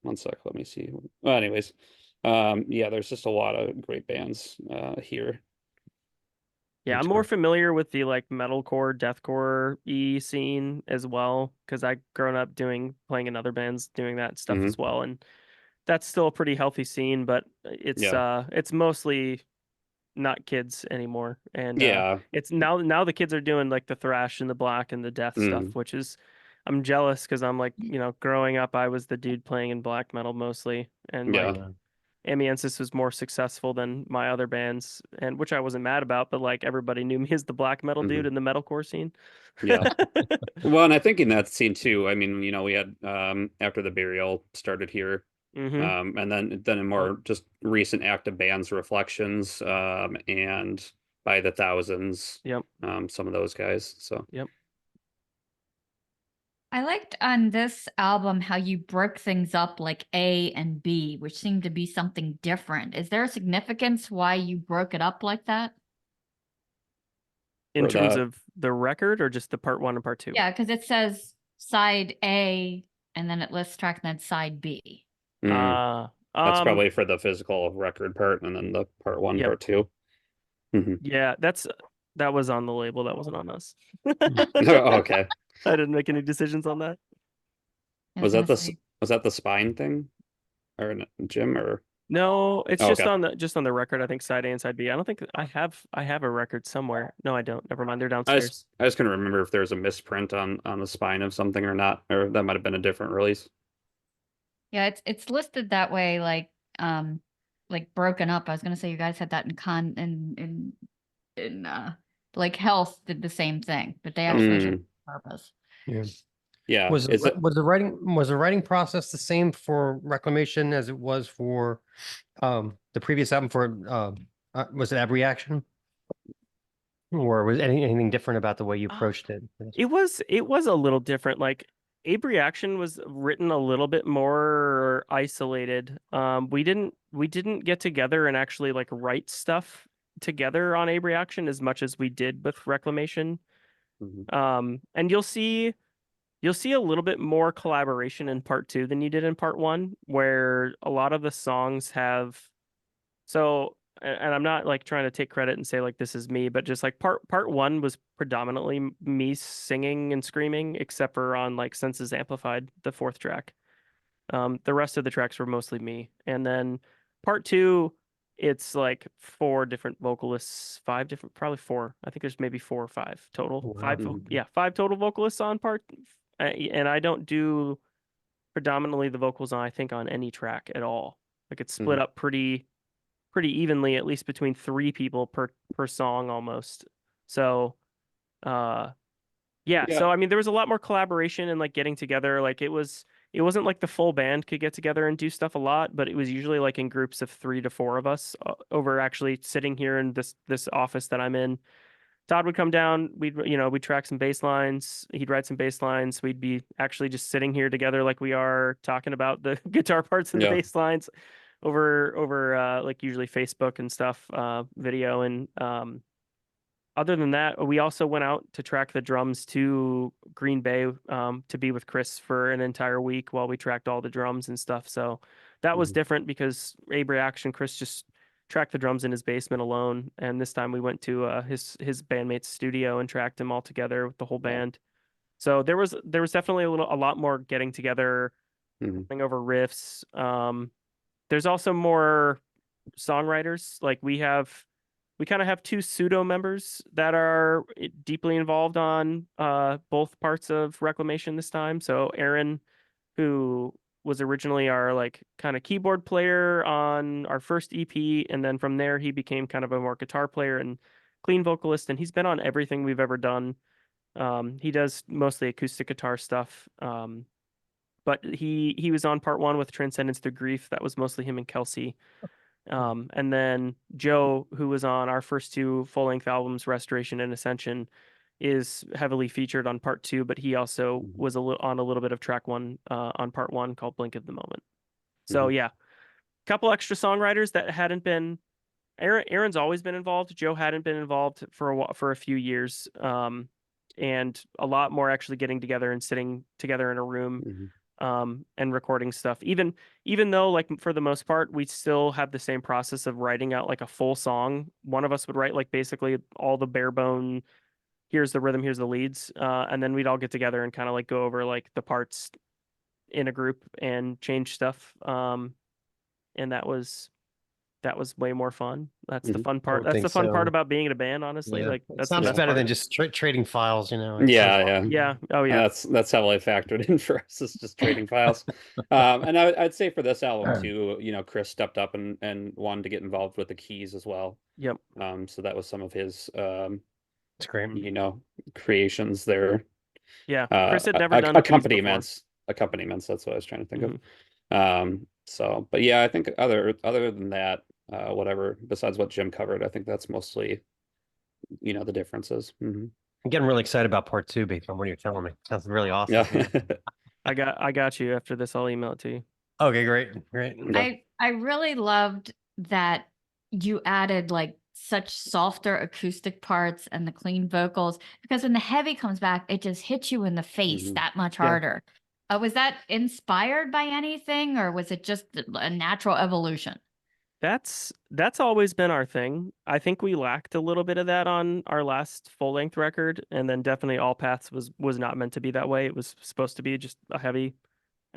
one sec, let me see. Well, anyways, Yeah, there's just a lot of great bands here. Yeah, That's I'm more great. familiar with the like metalcore, deathcore e scene as well because I grown up playing in other bands, doing that stuff Hmm. as well, and that's still a pretty healthy scene. But Yeah. it's mostly not kids anymore, and Yeah. it's now the kids are doing like the thrash and the black and the death stuff, Mm. which is I'm jealous because I'm like growing up I was the dude playing in black metal mostly, and Yeah. like Amiensus was more successful than my other bands, and which I wasn't mad about, but like everybody knew me as the black metal Hmm. dude in the metalcore scene. Yeah. Well, and I think in that scene too, I mean, we had after the burial started here, Hmm. and then in more just recent active bands, Reflections, and By the Thousands, Yep. some of those guys. So Yep. I liked on this album how you broke things up like A and B, which seemed to be something different. Is there a significance why you broke it up like that? In for terms the of the record or just the part one and part two? Yeah, because it says side A and then it lists track and then side B. mm, Uh, that's um, probably for the physical record part, and then the part one, yep. part two. Hmm. Yeah, that was on the label. That wasn't on us. Okay. I didn't make any decisions on that. I was Was gonna that say. the spine thing, or Jim, or No, it's oh, just okay. on the record. I think side A and side B. I don't think I have a record somewhere. No, I don't. Never mind. They're downstairs. I just couldn't remember if there was a misprint on the spine of something or not, or that might have been a different release. Yeah, it's listed that way, like broken up. I was gonna say you guys had that in like Health did the same thing, but they actually did it Mm, on purpose. Yeah. yeah. Was Is it? was the writing process the same for Reclamation as it was for the previous album for was it Ab Reaction? Or was anything different about the way you Uh, approached it? it was a little different. Like Abe Reaction was written a little bit more isolated. We didn't get together and actually like write stuff together on Abe Reaction as much as we did with Reclamation. Mhm. And you'll see a little bit more collaboration in part two than you did in part one, where a lot of the songs have so and I'm not like trying to take credit and say like this is me, but just like part one was predominantly me singing and screaming, except for on like Senses Amplified, the fourth track. The rest of the tracks were mostly me. And then part two, it's like four different vocalists, five different, probably four. I think there's maybe four or five total. Wow. Mhm. Yeah, five total vocalists on part. And I don't do predominantly the vocals on, I think, on any track at all. Like it's split Mhm. up pretty evenly, at least between three people per song almost. So, uh, yeah. Yeah. So I mean, there was a lot more collaboration and like getting together. Like it wasn't like the full band could get together and do stuff a lot, but it was usually like in groups of 3 to 4 of us over actually sitting here in this office that I'm in. Todd would come down. We'd track some bass lines. He'd write some bass lines. We'd be actually just sitting here together like we are talking about the guitar parts and the Yeah. bass lines over like usually Facebook and stuff, video. And other than that, we also went out to track the drums to Green Bay to be with Chris for an entire week while we tracked all the drums and stuff. So that was Mhm. different because Abe Reaction, Chris just tracked the drums in his basement alone, and this time we went to his bandmate's studio and tracked him all together with the whole Yeah. band. So there was definitely a lot more getting together, Mhm. going over riffs. There's also more songwriters. Like we kind of have two pseudo members that are deeply involved on both parts of Reclamation this time. So Aaron, who was originally our like kind of keyboard player on our first EP, and then from there he became kind of a more guitar player and clean vocalist, and he's been on everything we've ever done. He does mostly acoustic guitar stuff. But he was on part one with Transcendence Through Grief. That was mostly him and Kelsey. And then Joe, who was on our first two full-length albums, Restoration and Ascension, is heavily featured on part two, but he also Mhm. was on a little bit of track one on part one called Blink of the Moment. So Mhm. yeah, a couple extra songwriters that hadn't been. Aaron's always been involved. Joe hadn't been involved for a few years, and a lot more actually getting together and sitting together in a room. Mhm. and recording stuff. Even though, like, for the most part, we still have the same process of writing out like a full song. One of us would write like basically all the bare bone, here's the rhythm, here's the leads, and then we'd all get together and kind of like go over like the parts in a group and change stuff. And that was way more fun. That's the fun part. would That's think the fun part so. about being in a band, honestly. Yeah. Like It that's the sounds best better part. than just trading files, you know. Yeah. Yeah. Oh yeah. That's heavily factored in for us. It's just trading files. And I'd say for this album too, you know, Chris stepped up and wanted to get involved with the keys as well. Yep. So that was some of his It's great. you know, creations there. Yeah. Chris had never done keys accompaniments. Accompaniments, that's what I was trying to think of. So but yeah, I think other than that, whatever, besides what Jim covered, I think that's mostly, you know, the differences. I'm getting really excited about part 2 based on what you're telling me. Sounds really awesome. Yeah. I got you. After this, I'll email it to you. Okay, great. Yeah. I really loved that you added like such softer acoustic parts and the clean vocals, because when the heavy comes back, it just hits you in the face that much harder. Was that inspired by anything, or was it just a natural evolution? That's always been our thing. I think we lacked a little bit of that on our last full-length record, and then definitely All Paths was not meant to be that way. It was supposed to be just a heavy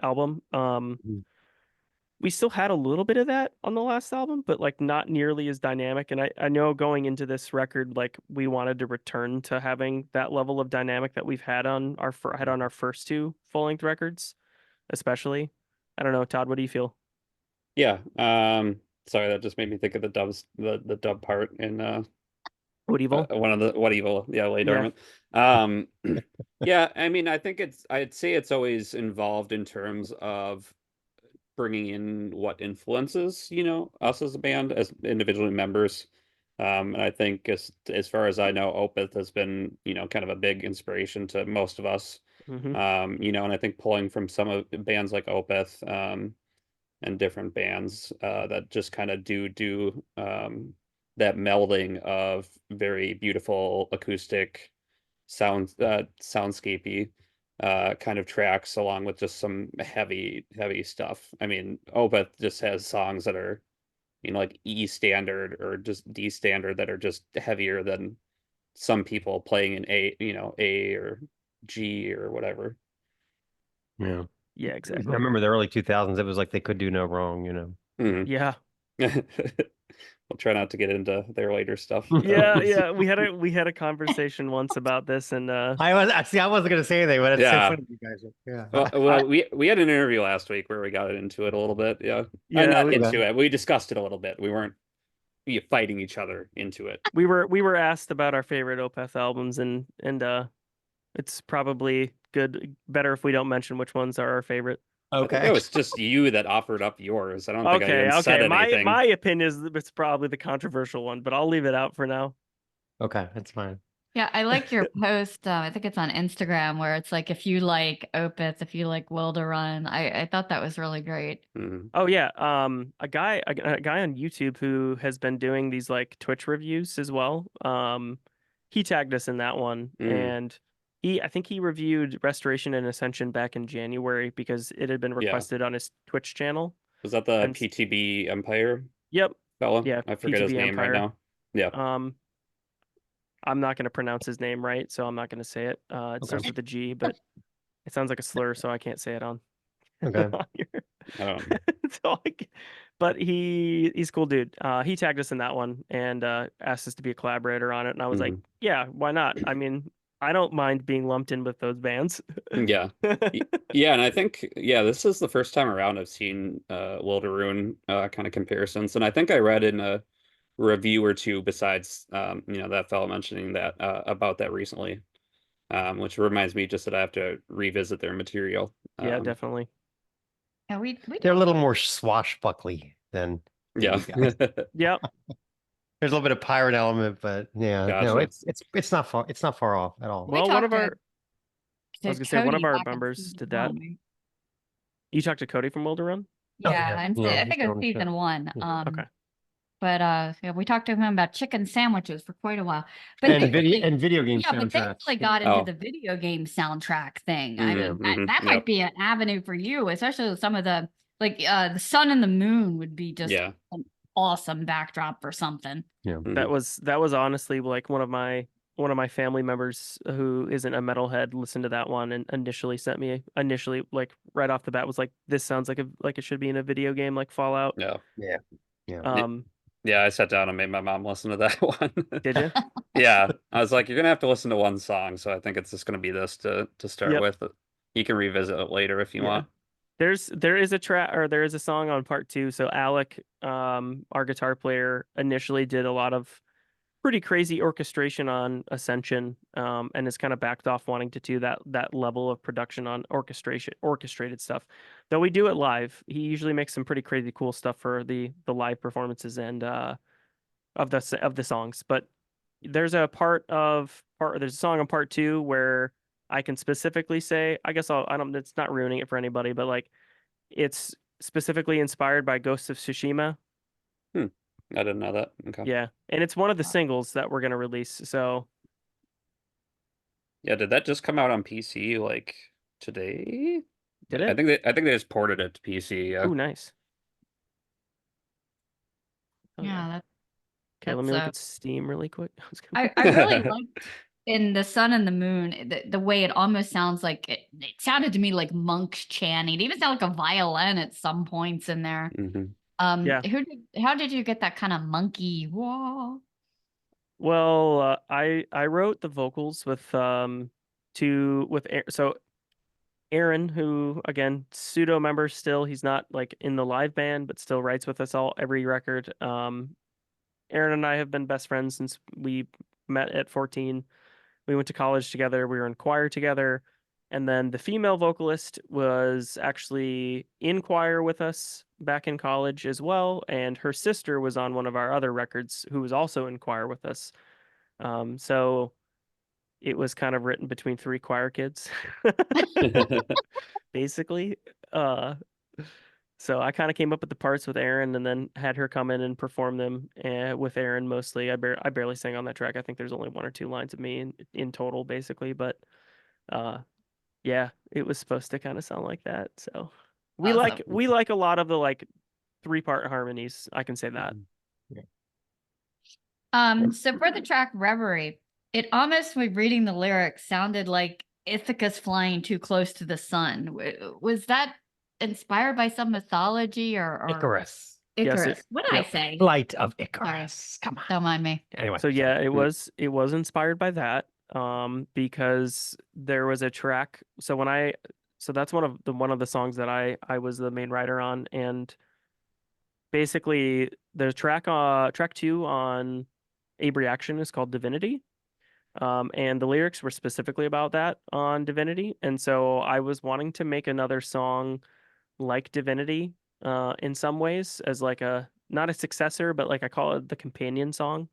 album. We still had a little bit of that on the last album, but like not nearly as dynamic. And I know going into this record, like we wanted to return to having that level of dynamic that we've had on our first 2 full-length records, especially. I don't know, Todd, what do you feel? Yeah. Sorry, that just made me think of the dub part in What Evil? one of the What Evil, Lay Dormant. Yeah, I mean, I'd say it's always involved in terms of bringing in what influences, you know, us as a band, as individually members. And I think as far as I know, Opeth has been, you know, kind of a big inspiration to most of us. You know, and I think pulling from some of bands like Opeth, and different bands that just kind of do that melding of very beautiful acoustic soundscapey kind of tracks, along with just some heavy stuff. I mean, Opeth just has songs that are, you know, like E standard or just D standard, that are just heavier than some people playing in A or G or whatever. Yeah. Yeah, I exactly. remember the early 2000s. It was like they could do no wrong, you know. Yeah. We'll try not to get into their later stuff. Yeah. We had a conversation once about this, and I wasn't gonna say anything, but it's so funny you guys. Yeah. Well, we had an interview last week where we got into it a little bit. Not into it. We discussed it a little bit. We weren't fighting each other into it. We were asked about our favorite Opeth albums, and it's probably better if we don't mention which ones are our favorite. Okay. It was just you that offered up yours. I don't think I even said anything. My opinion is it's probably the controversial one, but I'll leave it out for now. Okay, that's fine. Yeah, I like your post. I think it's on Instagram, where it's like, if you like Opeth, if you like Will to Run. I thought that was really great. Oh yeah, a guy on YouTube who has been doing these like Twitch reviews as well. He tagged us in that one, and I think he reviewed Restoration and Ascension back in January because it had been requested on his Twitch channel. Was that the PTB Empire? Yep. Fella? Yeah. I forget his name right now. Yeah. I'm not going to pronounce his name right, so I'm not going to say it. It starts with a G, but it sounds like a slur, so I can't say it on. Okay. But he's a cool dude. He tagged us in that one and asked us to be a collaborator on it, and I was like, yeah, why not? I mean, I don't mind being lumped in with those bands. Yeah. And I think, this is the first time around I've seen Will to Ruin kind of comparisons. And I think I read in a review or two besides, that fellow mentioning that about that recently, which reminds me just that I have to revisit their material. Yeah, definitely. Yeah, they're a little more swashbuckly than yeah. Yeah. There's a little bit of pirate element, but no, it's not far off at all. Well, one of our members did that. You talked to Cody from Will to Run? Yeah, I think it was season 1. Okay. But yeah, we talked to him about chicken sandwiches for quite a while. But And they video game yeah, but they soundtracks. really got into Oh. the video game soundtrack thing. I Mm, mean, that mhm, might yep. be an avenue for you, especially with some of the the sun and the moon would be just Yeah. an awesome backdrop for something. That was honestly like one of my family members who isn't a metalhead listened to that one and initially sent me like right off the bat was like, this sounds like it should be in a video game like Fallout. Yeah. Yeah. Yeah, I sat down and made my mom listen to that one. Did you? Yeah, I was like, you're gonna have to listen to one song, so I think it's just gonna be this to start Yep. with. You can revisit it later if you Yeah. want. There is a song on part 2. So Alec, our guitar player, initially did a lot of pretty crazy orchestration on Ascension, and has kind of backed off wanting to do that level of production on orchestrated stuff. Though we do it live, he usually makes some pretty crazy cool stuff for the live performances and of the songs. But there's a there's a song on part 2 where I can specifically say, I guess it's not ruining it for anybody, but like it's specifically inspired by Ghosts of Tsushima. I didn't know that. Okay. Yeah, and it's one of the singles that we're gonna release. So Yeah, did that just come out on PC like today? did I it? think they just ported it to PC. Yeah. Ooh, nice. Oh, Yeah, Okay, let me look that's, at Steam really quick. I really liked in the sun and the moon the way it almost sounds like it sounded to me like monks chanting. It even sounded like a violin at some points in there. Mhm. Yeah. How did you get that kind of monkey whoa? Well, I wrote the vocals with Aaron, who again pseudo member still. He's not like in the live band, but still writes with us every record. Aaron and I have been best friends since we met at 14. We went to college together. We were in choir together. And then the female vocalist was actually in choir with us back in college as well. And her sister was on one of our other records who was also in choir with us. So it was kind of written between 3 choir kids, basically. So I kind of came up with the parts with Aaron and then had her come in and perform them with Aaron mostly. I barely sang on that track. I think there's only 1 or 2 lines of me in total, basically. But yeah, it was supposed to kind of sound like that. So we like a lot of the like 3-part harmonies. I can say that. So for the track Reverie, it almost, when reading the lyrics, sounded like Ithaca's flying too close to the sun. Was that inspired by some mythology or Icarus. Icarus? Yes, What did I say? Flight of Icarus. Come on. Don't mind me. Anyway. So yeah, it was inspired by that. Because there was a track. So that's one of the songs that I was the main writer on, and basically the track 2 on Abe Reaction is called Divinity. And the lyrics were specifically about that on Divinity. And so I was wanting to make another song like Divinity, in some ways, as like not a successor, but like I call it the companion song.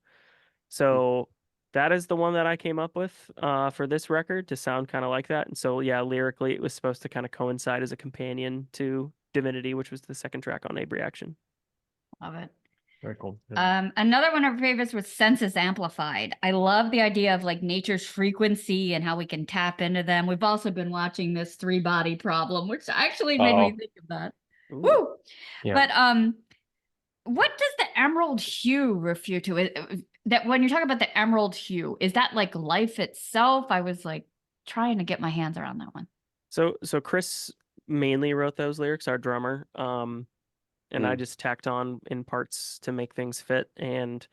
So that is the one that I came up with for this record to sound kind of like that. And so yeah, lyrically it was supposed to kind of coincide as a companion to Divinity, which was the second track on Abe Reaction. Love it. Very cool. Another one of our favorites was Senses Amplified. I love the idea of like nature's frequency and how we can tap into them. We've also been watching this 3-body problem, which actually made me think of that. Ooh. Woo! Yeah. But what does the emerald hue refer to? That when you're talking about the emerald hue, is that like life itself? I was like trying to get my hands around that one. So Chris mainly wrote those lyrics, our drummer. And I just tacked on in parts to make things fit. And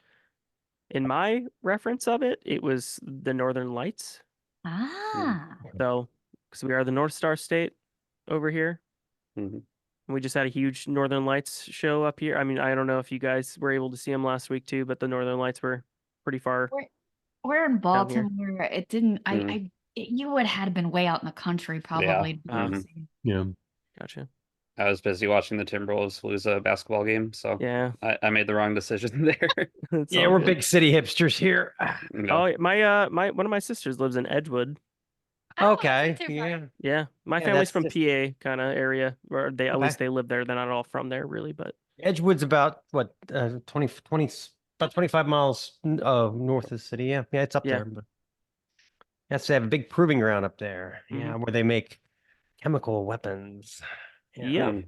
in my reference of it, it was the Northern Lights. Ah. So, because we are the North Star State over here. Mhm. We just had a huge Northern Lights show up here. I mean, I don't know if you guys were able to see them last week too, but the Northern Lights were pretty far. We're in here. Baltimore. It didn't. You would have been way out in the country probably. Yeah. Gotcha. I was busy watching the Timberwolves lose a basketball game, so Yeah. I made the wrong decision there. It's Yeah, all we're good. big city hipsters here. No. Oh, my one of my sisters lives in Edgewood. Okay. too far. Yeah. Yeah, my Yeah, family's that's from just- PA kind of area, where at Okay. least they live there. They're not all from there really, but Edgewood's about what 20, about 25 miles north of the city. Yeah, yeah, it's up Yeah. there. But yes, they have a big proving ground up there. Yeah, where they make chemical weapons. Yeah. Hmm.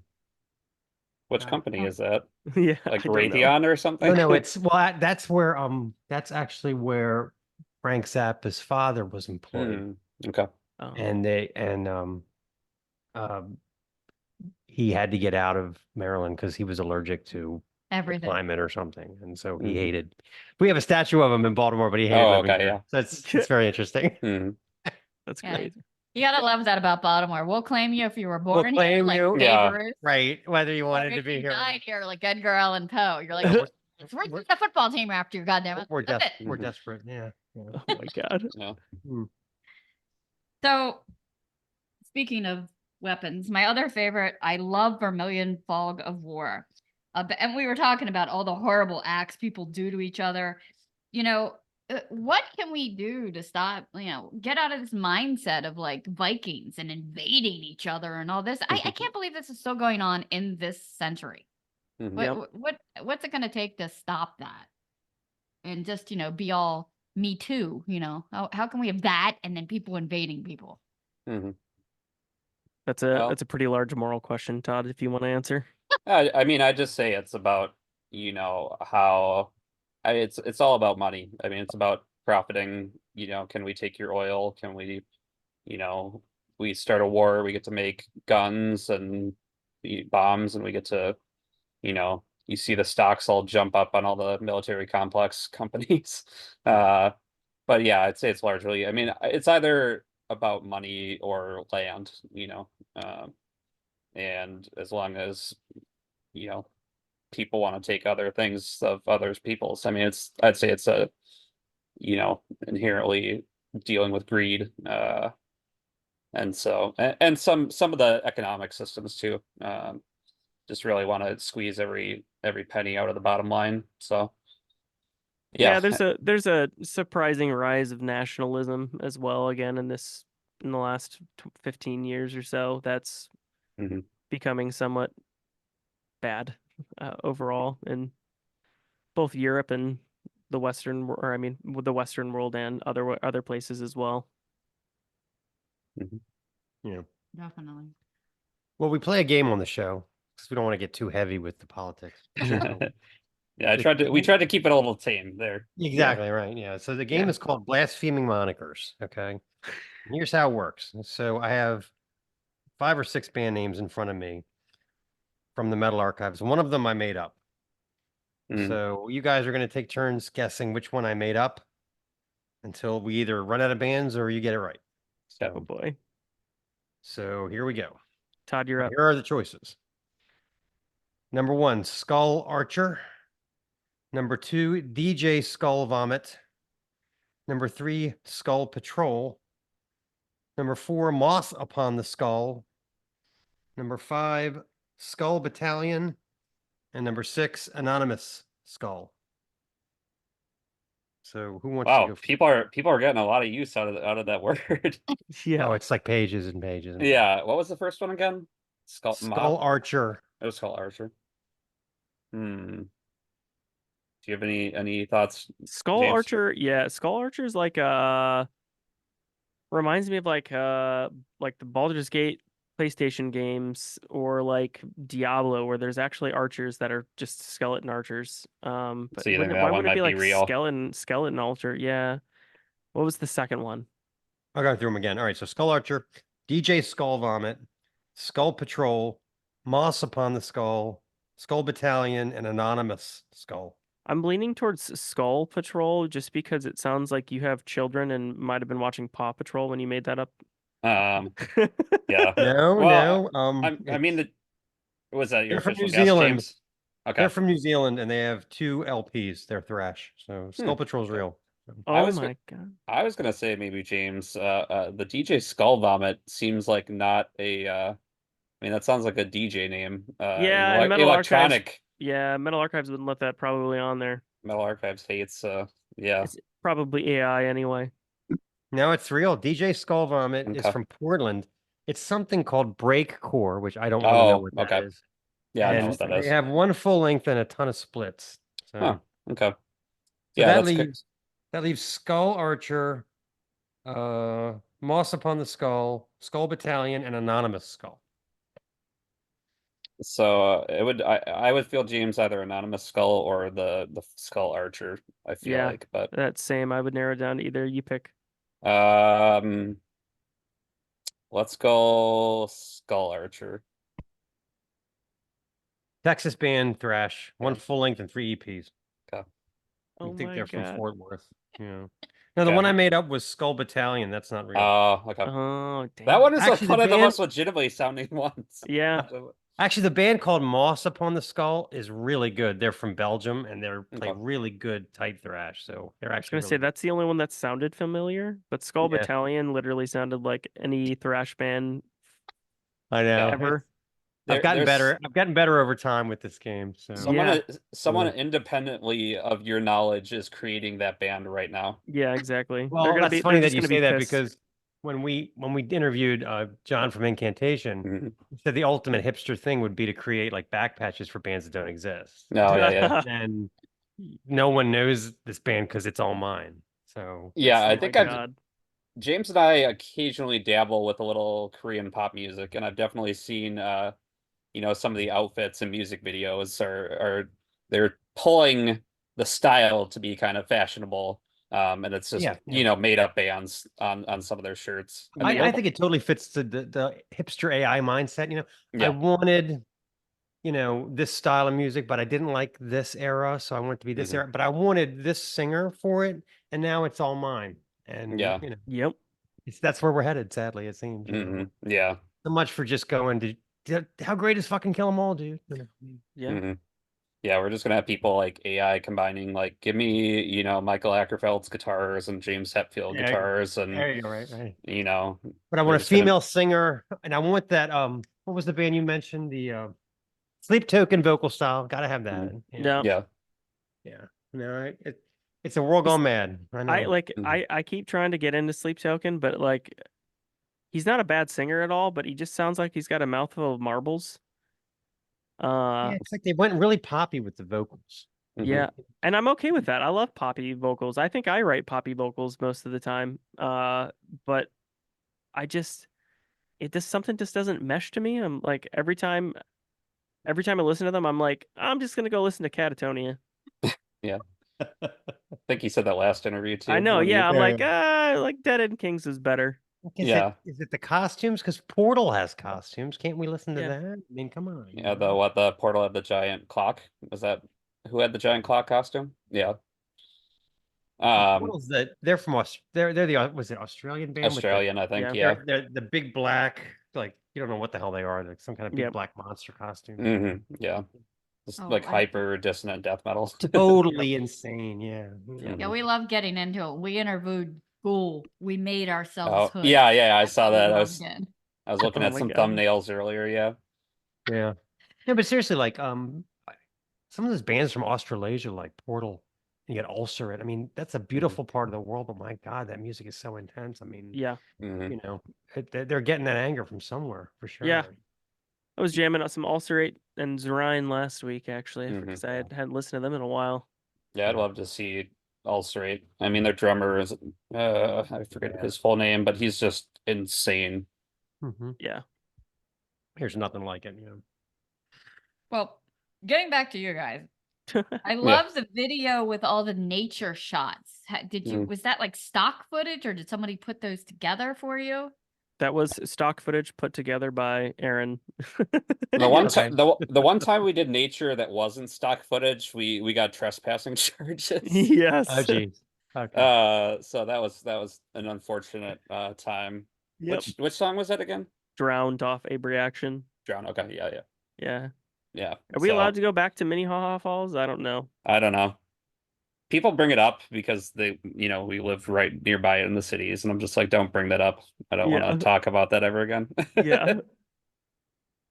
Which company is that? Yeah. Like I don't know. Raytheon or something? No, it's that's where that's actually where Frank Zappa's father was employed, Okay. Oh. and he had to get out of Maryland because he was allergic to the Everything. climate or something, and so he Mhm. hated. We have a statue of him in Baltimore, but he hated Oh, living okay, here. yeah. So it's very interesting. Hmm. That's Yeah. great. You gotta love that about Baltimore. We'll claim you if you were born here, claim like you. Babe Yeah. Ruth, Right, whether you or wanted to if be you here. died here, like Edgar Allan Poe. You're like, where's We're, the football team after you? Goddamn it! we're, Love des- it. we're Mhm. desperate. Yeah. Oh my god. Yeah. So, speaking of weapons, my other favorite, I love Vermilion Fog of War. And we were talking about all the horrible acts people do to each other. You know, what can we do to stop, get out of this mindset of like Vikings and invading each other and all this? I can't believe this is still going on in this century. Mhm. What's it going to take to stop that? And just, be all me too, how can we have that and then people invading people? Mhm. That's Well- a pretty large moral question, Todd, if you want to answer. I mean, I just say it's about, how it's all about money. I mean, it's about profiting, can we take your oil? Can we, we start a war, we get to make guns and bombs, and we get to, you see the stocks all jump up on all the military complex companies. But yeah, I'd say it's largely, I mean, it's either about money or land, and as long as, people want to take other things of others people's, I mean, I'd say it's a, inherently dealing with greed, and so and some of the economic systems too, just really want to squeeze every penny out of the bottom line. So Yeah, yeah, there's a surprising rise of nationalism as well again in the last 15 years or so. That's Mhm. becoming somewhat bad overall in both Europe and the Western, or I mean, with the Western world and other places as well. Yeah. Definitely. Well, we play a game on the show because we don't want to get too heavy with the politics. Yeah, we tried to keep it a little tame there. Exactly right. Yeah. So the game Yeah. is called Blaspheming Monikers. Okay. Here's how it works. So I have 5 or 6 band names in front of me from the metal archives. One of them I made up. Mm. So you guys are going to take turns guessing which one I made up until we either run out of bands or you get it right. Oh So, boy. so here we go. Todd, you're up. Here are the choices. Number 1, Skull Archer. Number 2, DJ Skull Vomit. Number 3, Skull Patrol. Number 4, Moss Upon the Skull. Number 5, Skull Battalion. And number 6, Anonymous Skull. So who wants to Wow, go? people are getting a lot of use out of that word. Yeah. Oh, it's like pages and pages. And Yeah, what was the first one again? Skull Archer. It was Skull Archer. Do you have any thoughts? Skull James? Archer, yeah, Skull Archer is like reminds me of like the Baldur's Gate PlayStation games or like Diablo, where there's actually archers that are just skeleton archers. But So you think why that one wouldn't it might be be like real? skeleton archer? Yeah. What was the second one? I'll go through them again. All right. So Skull Archer, DJ Skull Vomit, Skull Patrol, Moss Upon the Skull, Skull Battalion, and Anonymous Skull. I'm leaning towards Skull Patrol just because it sounds like you have children and might have been watching Paw Patrol when you made that up. Yeah. No, Well, no. I mean, was that your They're from official New guess, Zealand. James? Okay. They're from New Zealand and they have 2 LPs. They're thrash. So Skull Patrol's real. Oh was my god. I was gonna say maybe James. The DJ Skull Vomit seems like not a. I mean, that sounds like a DJ name. Yeah, and Metal electronic. Yeah, Metal Archives wouldn't let that probably on there. Metal Archives hates. Yeah. It's probably AI anyway. No, it's real. DJ Skull Vomit is Okay. from Portland. It's something called breakcore, which I don't really know Oh, what that okay. is. Yeah, I know And what that they is. have one full length and a ton of splits. So, Huh. Okay. so Yeah, that that's good. leaves Skull Archer, Moss Upon the Skull, Skull Battalion, and Anonymous Skull. So I would feel James either Anonymous Skull or the Skull Archer, I feel Yeah. like. But That same. I would narrow it down to either. You pick. um let's go Skull Archer. Texas band thrash, one Yeah. full length and 3 EPs. Okay. I Oh think my they're from god. Fort Worth. Yeah. No, the Okay. one I made up was Skull Battalion. That's not real. Okay. Oh damn. That one is Actually, like one the of the band- most legitimately sounding ones. Yeah. Actually, the band called Moss Upon the Skull is really good. They're from Belgium and they're play Okay. really good tight thrash. So they're I was actually gonna say really that's the only one that sounded familiar, but Skull Yeah. Battalion literally sounded like any thrash band good. I know. ever. I've gotten There's better. I've gotten better over time with this game. So someone Yeah. independently of your knowledge is creating that band right now. Yeah, exactly. Well, that's funny they're that just you gonna be say that pissed. because when we interviewed John from Incantation, Mhm. he said the ultimate hipster thing would be to create like back patches for bands that don't exist. No, yeah. And no one knows this band because it's all mine. So Yeah, I Oh think my I've god. James and I occasionally dabble with a little Korean pop music, and I've definitely seen some of the outfits and music videos are they're pulling the style to be kind of fashionable. And it's just yeah. made up bands on some of their shirts. And the I local, think it totally fits the hipster AI mindset. I yeah. wanted this style of music, but I didn't like this era, so I want it to be this Mhm. era. But I wanted this singer for it, and now it's all mine. And Yeah. Yep. that's where we're headed. Sadly, it seems. Yeah. So much for just going to how great is fucking Kill 'Em All, dude? Yeah. Mhm. Yeah, we're just gonna have people like AI combining, like, give me, Michael Ackerfeld's guitars and James Hetfield Yeah, guitars, and there you go, right. But I we're want a just gonna- female singer, and I want that. What was the band you mentioned? The Sleep Token vocal style. Gotta have that. Mhm. Yeah. Yeah. No, it's a world gone mad. I know. I keep trying to get into Sleep Token, but like he's not a bad singer at all, but he just sounds like he's got a mouthful of marbles. Yeah, it's like they went really poppy with the vocals. Yeah, and I'm okay with that. I love poppy vocals. I think I write poppy vocals most of the time. But something just doesn't mesh to me. I'm like every time I listen to them, I'm like, I'm just gonna go listen to Catatonia. Yeah. I think he said that last interview too. I know, yeah. I'm Yeah. like Dead End Kings is better. Yeah. Is it the costumes? Because Portal has costumes. Can't we listen to Yeah. that? I mean, come on. Yeah, the Portal had the giant clock. Was that who had the giant clock costume? Yeah. Portal's they're from they're the was it Australian band Australian, I think. Yeah. they're the big black, like you don't know what the hell they are. Like some kind of big Yep. black monster costume. Yeah. Just Oh, like I- hyper dissonant death metal. Totally insane. Yeah. Yeah, we love getting into it. We interviewed Ghoul. We made ourselves Oh, hood. yeah, I That's saw what we that. I love was getting. looking Oh at my some God. thumbnails earlier. Yeah. Yeah. No, but seriously, like some of those bands from Australasia, like Portal, you get Ulcerate. I mean, that's a beautiful part of the world, but my God, that music is so intense. I mean, Yeah. Mhm. They're getting that anger from somewhere for sure. Yeah. I was jamming out some Ulcerate and Zerine last week, actually, Mhm. because I hadn't listened to them in a while. Yeah, I'd love to see Ulcerate. I mean, their drummer is I forget his full name, but he's just insane. Mhm. Yeah. Here's nothing like it. Well, getting back to you guys, I love the video with all the nature shots. Was that like stock footage or did somebody put those together for you? That was stock footage put together by Aaron. The one Okay. time the one time we did nature that wasn't stock footage, we got trespassing charges. Yes. Oh, geez. Okay. So that was an unfortunate time. Yep. Which song was that again? Drowned off a reaction. Drown. Okay, Yeah. yeah. Are we So, allowed to go back to Mini Haha Falls? I don't know. I don't know. People bring it up because we live right nearby in the cities, and I'm just like, don't bring that up. I don't want Yeah. to talk about that ever again. Yeah.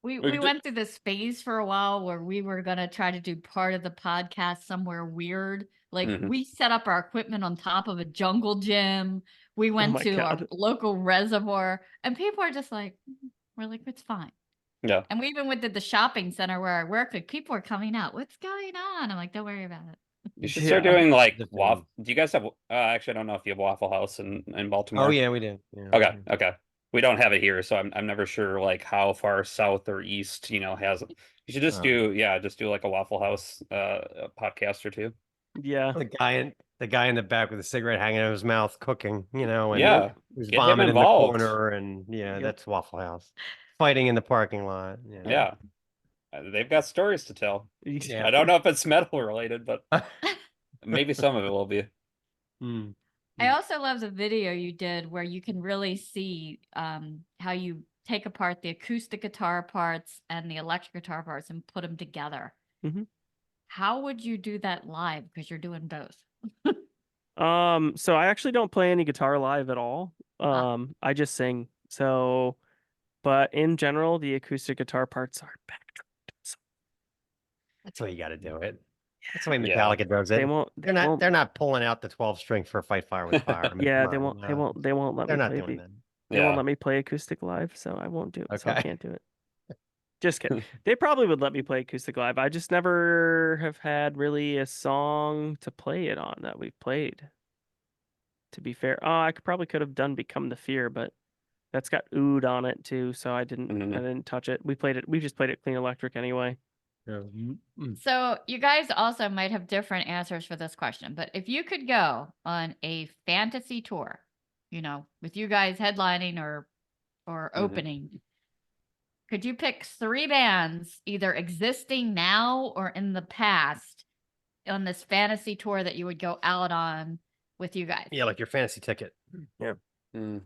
We We d- went through this phase for a while where we were gonna try to do part of the podcast somewhere weird. Like Mhm. we set up our equipment on top of a jungle gym. We went my to our God. local reservoir, and people are just like, we're like, it's fine. Yeah. And we even went to the shopping center where I work. Like people were coming out. What's going on? I'm like, don't worry about it. You should start doing The like fans. waffle. Do you guys have? Actually, I don't know if you have Waffle House in Baltimore. Oh yeah, we do. Yeah, Okay. yeah. Okay. We don't have it here, so I'm never sure like how far south or east, has. You should just Oh. just do like a Waffle House podcast or two. Yeah. The guy in the back with a cigarette hanging out of his mouth, cooking, and Yeah. who's Get him vomiting in the involved. corner, and Yep. that's Waffle House. Fighting in the parking lot. Yeah. Yeah. They've got stories to tell. Yeah. I don't know if it's metal related, but maybe some of it will be. Mm. I also love the video you did where you can really see how you take apart the acoustic guitar parts and the electric guitar parts and put them together. Mhm. How would you do that live? Because you're doing both. So I actually don't play any guitar live at all. Ah. I just sing. So, but in general, the acoustic guitar parts are backtracked. So That's the way you got to do it. That's the way Yeah. Metallica does it. they won't. They're not pulling out the 12 string for Fight Fire with Fire. I mean, Yeah, come they on, won't. They no. won't. They won't let They're me not play. doing that. They won't Yeah. let me play acoustic live, so I won't do it. So I Okay. can't do it. Just kidding. They probably would let me play acoustic live. I just never have had really a song to play it on that we've played. To be fair, I probably could have done "Become the Fear," but that's got oud on it too, so I didn't. Mhm. I didn't touch it. We played it. We just played it clean electric anyway. Yeah. Mm. So you guys also might have different answers for this question, but if you could go on a fantasy tour, with you guys headlining or opening, could you pick 3 bands, either existing now or in the past, on this fantasy tour that you would go out on with you guys? Yeah, like your fantasy ticket. Yeah. Mm.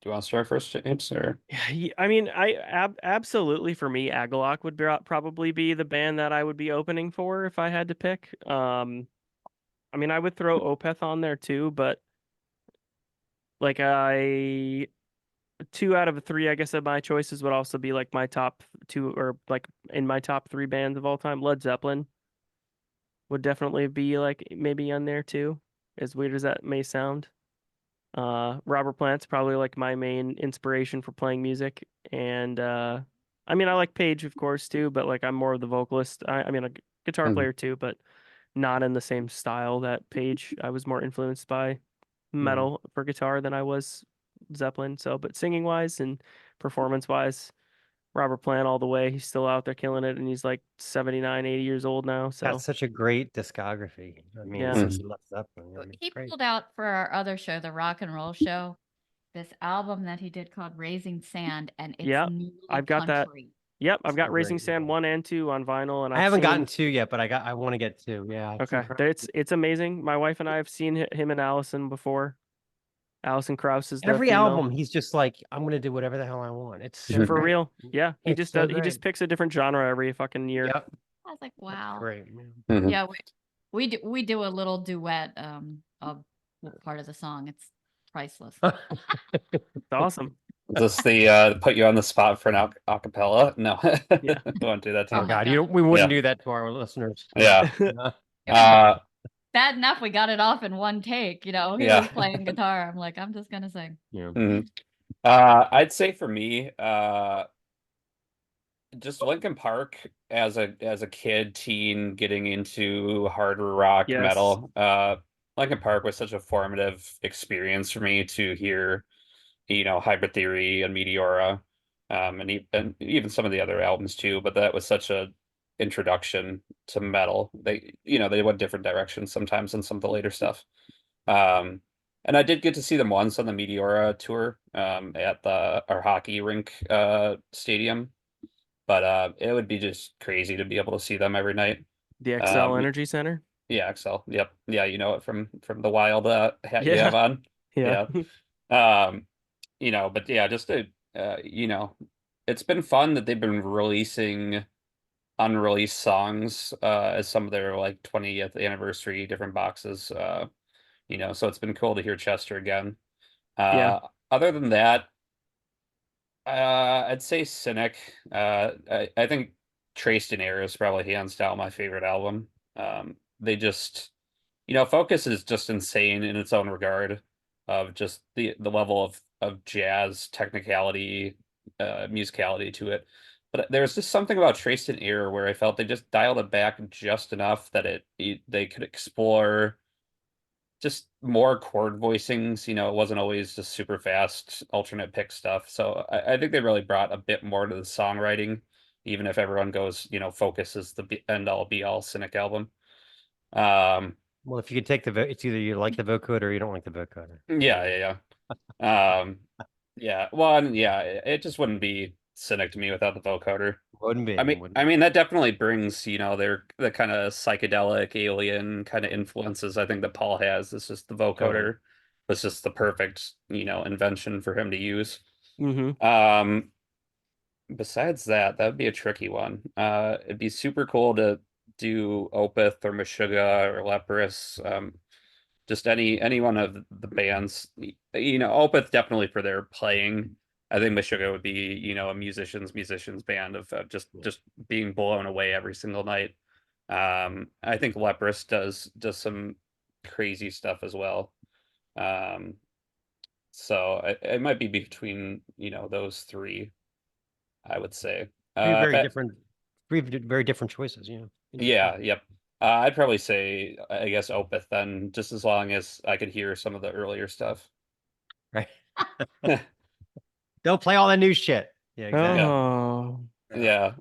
Do you want to start first, James? Or Yeah, I mean, absolutely for me, Agalok would probably be the band that I would be opening for if I had to pick. I mean, I would throw Opeth on there too, but like 2 out of 3, I guess, of my choices would also be like my top 2 or like in my top 3 bands of all time. Led Zeppelin would definitely be like maybe on there too, as weird as that may sound. Robert Plant's probably like my main inspiration for playing music, and I mean I like Page of course too, but like I'm more of the vocalist. I mean a guitar player too, but not in the same style that Page. I was more influenced by metal for guitar than I was Zeppelin. So, but singing wise and performance wise, Robert Plant all the way. He's still out there killing it, and he's like 79, 80 years old now. So Got such a great discography. I mean, Yeah. since he left Zeppelin. I mean, He it's great. pulled out for our other show, the rock and roll show, this album that he did called Raising Sand, and it's Yeah, new I've got that. country. Yep, I've got So Raising great, Sand yeah. 1 and 2 on vinyl, and I I've haven't seen... gotten 2 yet, but I want to get 2. Yeah. Okay, it's amazing. My wife and I have seen him and Allison before. Allison Krauss is the Every female. album, he's just like, I'm gonna do whatever the hell I want. It's so For great. real. Yeah, he It's just so does, he just great. picks a different genre every fucking year. Yep. I was like, That's wow. great. Man. Mhm. Yeah, we do a little duet of part of the song. It's priceless. It's awesome. Is this the put you on the spot for an acapella? No. Yeah. Don't do that to Oh Oh him. my God, we wouldn't Yeah. do that to our listeners. Yeah. It was bad enough we got it off in one take. He Yeah. was playing guitar. I'm like, I'm just gonna sing. Yeah. Mhm. I'd say for me, just Linkin Park as a kid, teen, getting into hard rock Yes. metal. Linkin Park was such a formative experience for me to hear, Hybrid Theory and Meteora, and even some of the other albums too. But that was such a introduction to metal. They went different directions sometimes in some of the later stuff. And I did get to see them once on the Meteora tour at our hockey rink stadium. But it would be just crazy to be able to see them every night. The XL Energy Center. Yeah, Excel. Yep. Yeah, you know it from the wild hat you Yeah. have on. Yeah. But yeah, just it's been fun that they've been releasing unreleased songs as some of their like 20th anniversary different boxes. So it's been cool to hear Chester again. Yeah. Other than that, I'd say Cynic. I think Traced in Air is probably hands down my favorite album. They just, Focus is just insane in its own regard of just the level of jazz technicality, musicality to it. But there was just something about Traced in Air where I felt they just dialed it back just enough that they could explore just more chord voicings. It wasn't always just super fast alternate pick stuff. So I think they really brought a bit more to the songwriting, even if everyone goes, Focus is the end all be all Cynic album. Well, if you could take the vote, it's either you like the vocoder or you don't like the vocoder. Yeah. Yeah. Well, and yeah, it just wouldn't be Cynic to me without the vocoder. Wouldn't be. I mean that definitely brings, the kind of psychedelic alien kind of influences I think that Paul has. It's just the vocoder was just the perfect, invention for him to use. Besides that would be a tricky one. It'd be super cool to do Opeth or Meshuggah or Leprous. Just any one of the bands. Opeth definitely for their playing. I think Meshuggah would be, a musicians band of just being blown away every single night. I think Leprous does some crazy stuff as well. So it might be between, those three, I would say. Very different choices, Yeah, yep. I'd probably say, I guess, Opeth then, just as long as I could hear some of the earlier stuff. Right. Don't play all that new shit. Yeah, exactly. Oh. Yeah.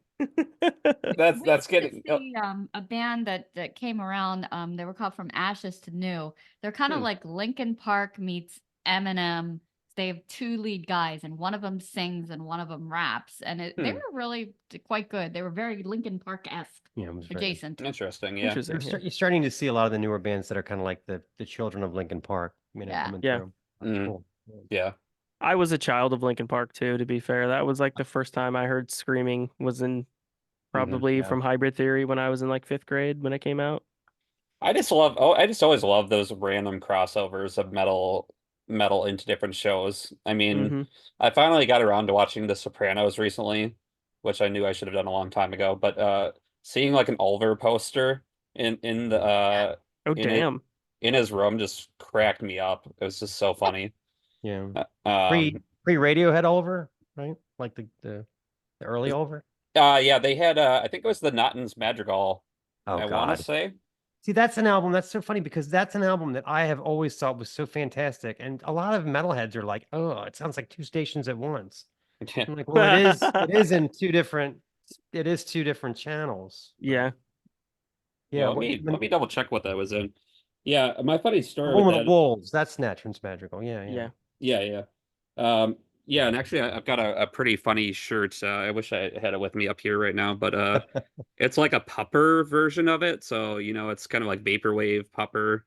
That's We used to getting see, a band that came around. They were called From Ashes to New. They're kind of like Linkin Park meets Eminem. They have two lead guys, and one of them sings and one of them raps, and they were really quite good. They were very Linkin Park-esque, Yeah, it was adjacent. interesting. Yeah. You're starting to see a lot of the newer bands that are kind of like the children of Linkin Park. Coming Yeah. through. Mhm. Cool. Yeah. I was a child of Linkin Park too, to be fair. That was like the first time I heard screaming was in probably from Hybrid Theory when I was in like 5th grade when it came out. I just always love those random crossovers of metal into different shows. I mean, I finally got around to watching The Sopranos recently, which I knew I should have done a long time ago, but seeing like an Ulver poster in the in his room just cracked me up. It was just so funny. Yeah. Pre Radiohead Oliver, right? Like the early Oliver. Yeah, they had I think it was the Nottin's Madrigal. Oh, I God. want to say. See, that's an album that's so funny because that's an album that I have always thought was so fantastic, and a lot of metalheads are like, "Oh, it sounds like two stations at once." I'm like, well, it is. It is in two different. It is two different channels. Yeah. Yeah. Let me double check what that was in. Yeah, my funny story with with the that. Wolves. That's Natron's Madrigal. Yeah. Yeah, and actually, I've got a pretty funny shirt. I wish I had it with me up here right now, but it's like a pupper version of it. So it's kind of like vaporwave pupper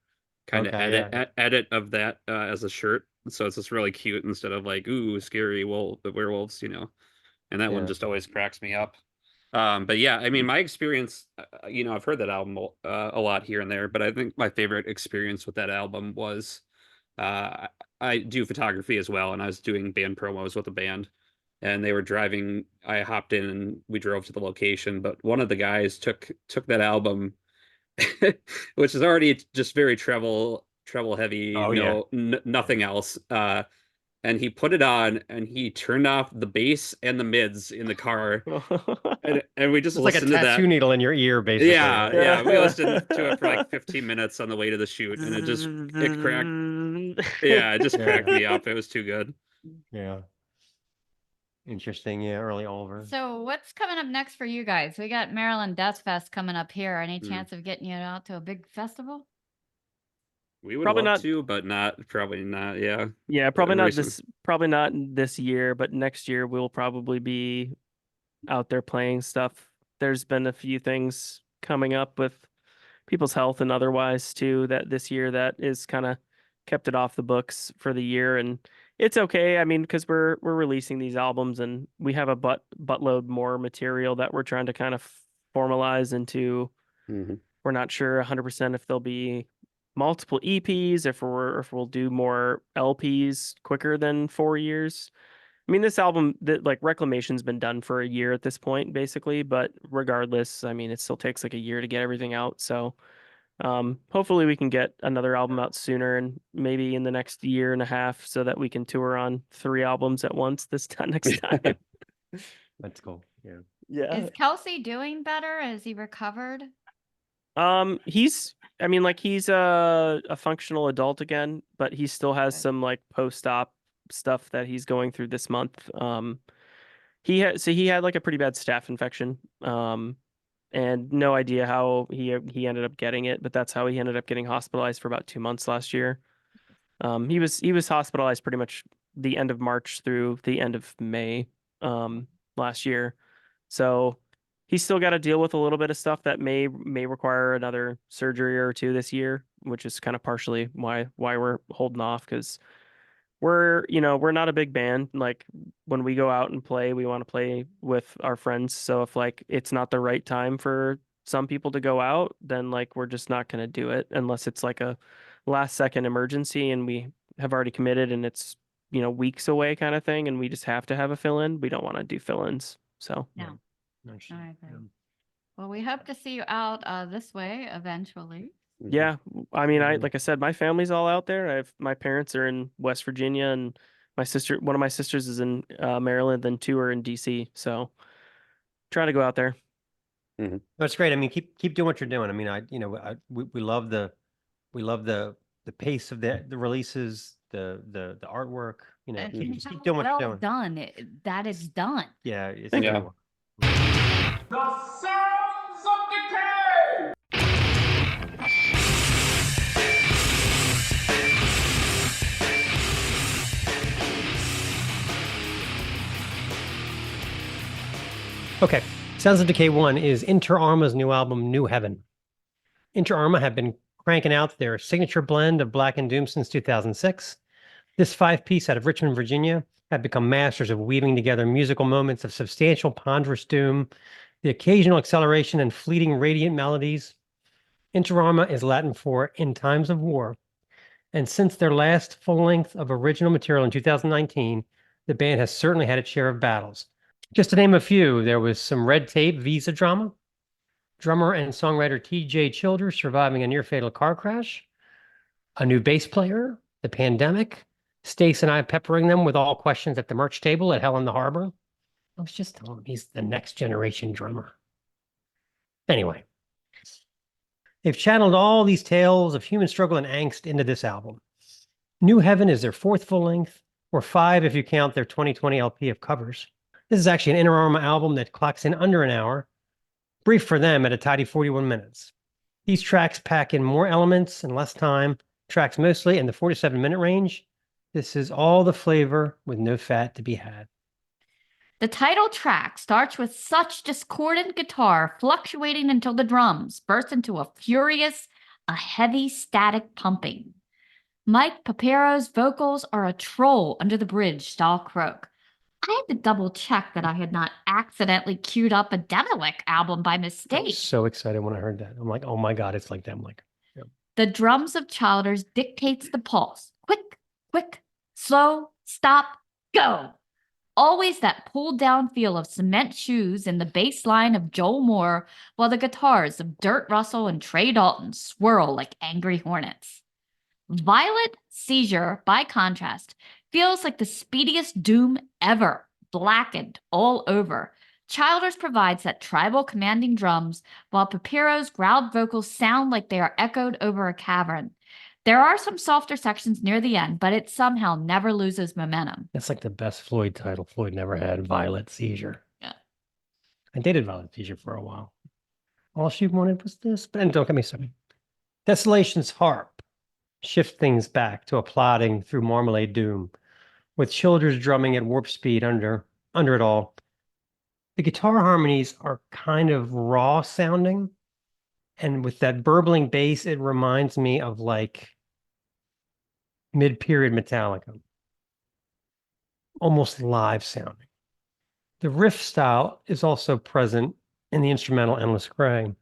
kind of edit of that as a shirt. So it's just really cute instead of like scary werewolves, And that one just always cracks me up. But yeah, I mean, my experience, I've heard that album a lot here and there, but I think my favorite experience with that album was. I do photography as well, and I was doing band promos with a band, and they were driving. I hopped in and we drove to the location, but one of the guys took that album, which is already just very treble heavy, nothing else. And he put it on and he turned off the bass and the mids in the car. and we just it's like a listened to that. tattoo needle in your ear, basically. Yeah. We listened to it for like 15 minutes on the way to the shoot, and it cracked. Yeah, it just cracked me up. It was too good. Yeah. Interesting. Yeah, early Oliver. So what's coming up next for you guys? We got Maryland Death Fest coming up here. Any chance of getting you out to a big festival? We would love to, but probably not. Yeah. Yeah, probably not this year, but next year we'll probably be out there playing stuff. There's been a few things coming up with people's health and otherwise too that this year that is kind of kept it off the books for the year, and it's okay. I mean, because we're releasing these albums and we have a buttload more material that we're trying to kind of formalize into. We're not sure 100% if there'll be multiple EPs, if we'll do more LPs quicker than 4 years. I mean, this album, that like Reclamation's been done for a year at this point, basically. But regardless, I mean, it still takes like a year to get everything out. So Hopefully we can get another album out sooner and maybe in the next year and a half so that we can tour on 3 albums at once this time next time. That's cool. Yeah. Yeah. Is Kelsey doing better? Has he recovered? He's a functional adult again, but he still has Okay. some like post-op stuff that he's going through this month. He had like a pretty bad staph infection. And no idea how he ended up getting it, but that's how he ended up getting hospitalized for about 2 months last year. He was hospitalized pretty much the end of March through the end of May last year. So he's still got to deal with a little bit of stuff that may require another surgery or 2 this year, which is kind of partially why we're holding off, because we're not a big band. Like when we go out and play, we want to play with our friends. So if like it's not the right time for some people to go out, then like we're just not going to do it unless it's like a last second emergency and we have already committed and it's weeks away kind of thing and we just have to have a fill-in. We don't want to do fill-ins. So No. No shit. I agree. Well, we hope to see you out this way eventually. yeah, I mean, Mhm. like I said, my family's all out there. My parents are in West Virginia and one of my sisters is in Maryland, then 2 are in DC. So try to go out there. That's great. I mean, keep doing what you're doing. I mean, we love the pace of the releases, the artwork. And Keep how doing what you're well doing. done that is done. Yeah, it's Thank very you. well. The sounds of decay! Okay, Sounds of Decay 1 is Inter Arma's new album, New Heaven. Inter Arma have been cranking out their signature blend of Black and Doom since 2006. This 5-piece out of Richmond, Virginia, have become masters of weaving together musical moments of substantial, ponderous doom, the occasional acceleration and fleeting radiant melodies. Inter Arma is Latin for In Times of War. And since their last full length of original material in 2019, the band has certainly had its share of battles. Just to name a few, there was some red tape visa drama, drummer and songwriter T.J. Childers surviving a near-fatal car crash, a new bass player, the pandemic, Stace and I peppering them with all questions at the merch table at Hell in the Harbor. I was just telling him he's the next generation drummer. Anyway, they've channeled all these tales of human struggle and angst into this album. New Heaven is their 4th full length, or 5 if you count their 2020 LP of covers. This is actually an Inter Arma album that clocks in under an hour, brief for them at a tidy 41 minutes. These tracks pack in more elements and less time, tracks mostly in the 4 to 7 minute range. This is all the flavor with no fat to be had. The title track starts with such discordant guitar fluctuating until the drums burst into a heavy static pumping. Mike Papero's vocals are a troll under the bridge style croak. I had to double check that I had not accidentally queued up a Demolick album by I mistake. was so excited when I heard that. I'm like, oh my God, it's like Demolick. The drums of Childers dictates the pulse. Quick, quick, slow, stop, go. Always that pulled down feel of cement shoes in the bass line of Joel Moore, while the guitars of Dirt Russell and Trey Dalton swirl like angry hornets. Violet Seizure, by contrast, feels like the speediest doom ever, blackened all over. Childers provides that tribal commanding drums, while Papiro's growled vocals sound like they are echoed over a cavern. There are some softer sections near the end, but it somehow never loses momentum. That's like the best Floyd title Floyd never had, Violet Seizure. Yeah. I dated Violet Seizure for a while. All she wanted was this, but don't get me started. Desolation's harp shifts things back to a plodding through marmalade doom, with Childers drumming at warp speed under it all. The guitar harmonies are kind of raw sounding, and with that burbling bass, it reminds me of like mid-period Metallica, almost live sounding. The riff style is also present in the instrumental Endless Gray.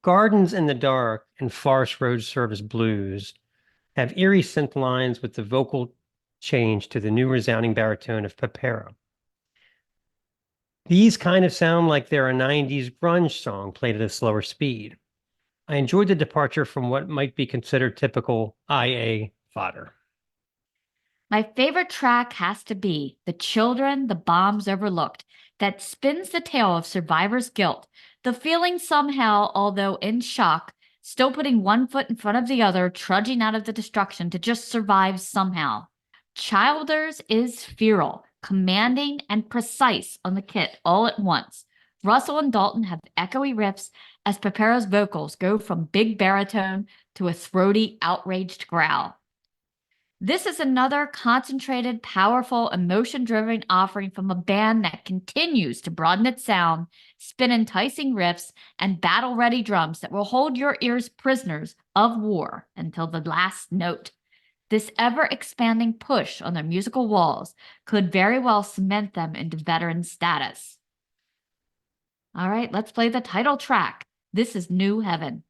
Gardens in the Dark and Forest Road Service Blues have eerie synth lines with the vocal change to the new resounding baritone of Papero. These kind of sound like they're a 90s grunge song played at a slower speed. I enjoyed the departure from what might be considered typical IA fodder. My favorite track has to be The Children the Bombs Overlooked, that spins the tale of survivor's guilt, the feeling somehow, although in shock, still putting one foot in front of the other, trudging out of the destruction to just survive somehow. Childers is feral, commanding, and precise on the kit all at once. Russell and Dalton have echoey riffs as Pepero's vocals go from big baritone to a throaty, outraged growl. This is another concentrated, powerful, emotion-driven offering from a band that continues to broaden its sound, spin enticing riffs, and battle-ready drums that will hold your ears prisoners of war until the last note. This ever-expanding push on their musical walls could very well cement them into veteran status. All right, let's play the title track. This is New Heaven.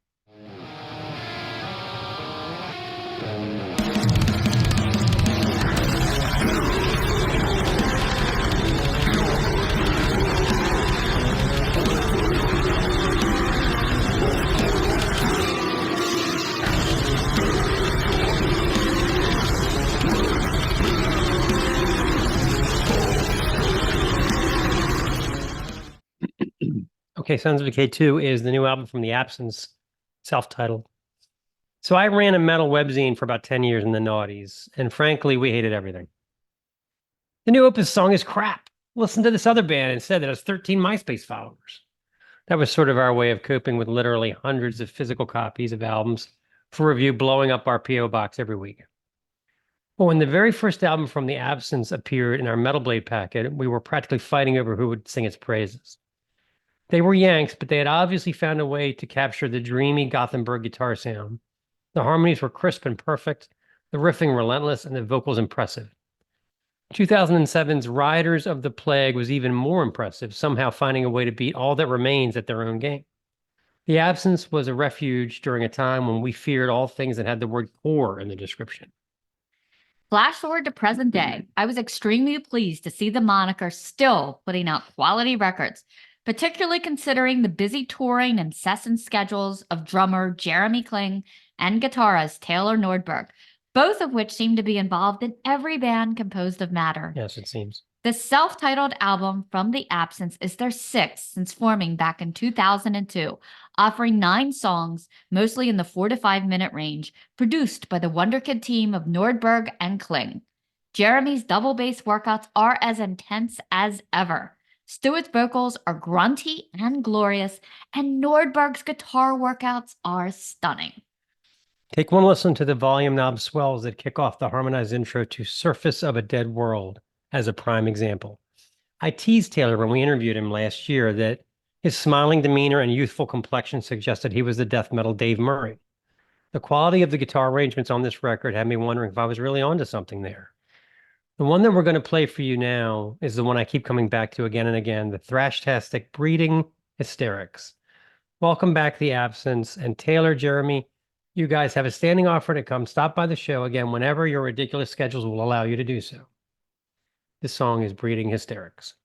Okay, Sons of Decay 2 is the new album from the Absence, self-titled. So I ran a metal webzine for about 10 years in the noughties, and frankly, we hated everything. The new Opus song is crap. Listen to this other band instead that has 13 MySpace followers. That was sort of our way of coping with literally hundreds of physical copies of albums for review blowing up our P.O. box every week. But when the very first album from the Absence appeared in our Metal Blade packet, we were practically fighting over who would sing its praises. They were Yanks, but they had obviously found a way to capture the dreamy Gothenburg guitar sound. The harmonies were crisp and perfect, the riffing relentless, and the vocals impressive. 2007's Riders of the Plague was even more impressive, somehow finding a way to beat All That Remains at their own game. The Absence was a refuge during a time when we feared all things that had the word core in the description. Flash forward to present day, I was extremely pleased to see the moniker still putting out quality records, particularly considering the busy touring and incessant schedules of drummer Jeremy Kling and guitarist Taylor Nordberg, both of which seem to be involved in every band composed of matter. Yes, it seems. The self-titled album from the Absence is their sixth since forming back in 2002, offering 9 songs, mostly in the 4 to 5 minute range, produced by the Wonderkid team of Nordberg and Kling. Jeremy's double bass workouts are as intense as ever. Stewart's vocals are grunty and glorious, and Nordberg's guitar workouts are stunning. Take one listen to the volume knob swells that kick off the harmonized intro to Surface of a Dead World as a prime example. I teased Taylor when we interviewed him last year that his smiling demeanor and youthful complexion suggested he was the death metal Dave Murray. The quality of the guitar arrangements on this record had me wondering if I was really onto something there. The one that we're going to play for you now is the one I keep coming back to again and again, the thrash-tastic Breeding Hysterics. Welcome back, The Absence, and Taylor, Jeremy, you guys have a standing offer to come stop by the show again whenever your ridiculous schedules will allow you to do so. This song is Breeding Hysterics.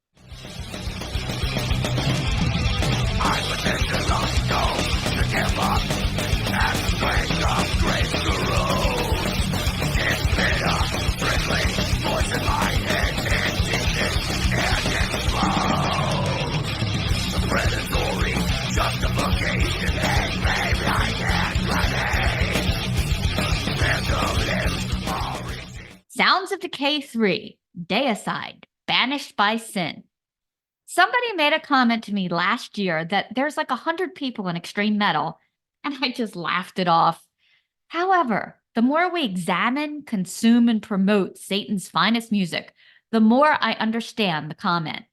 Sounds of Decay 3, Deicide, Banished by Sin. Somebody made a comment to me last year that there's like 100 people in extreme metal, and I just laughed it off. However, the more we examine, consume, and promote Satan's finest music, the more I understand the comment.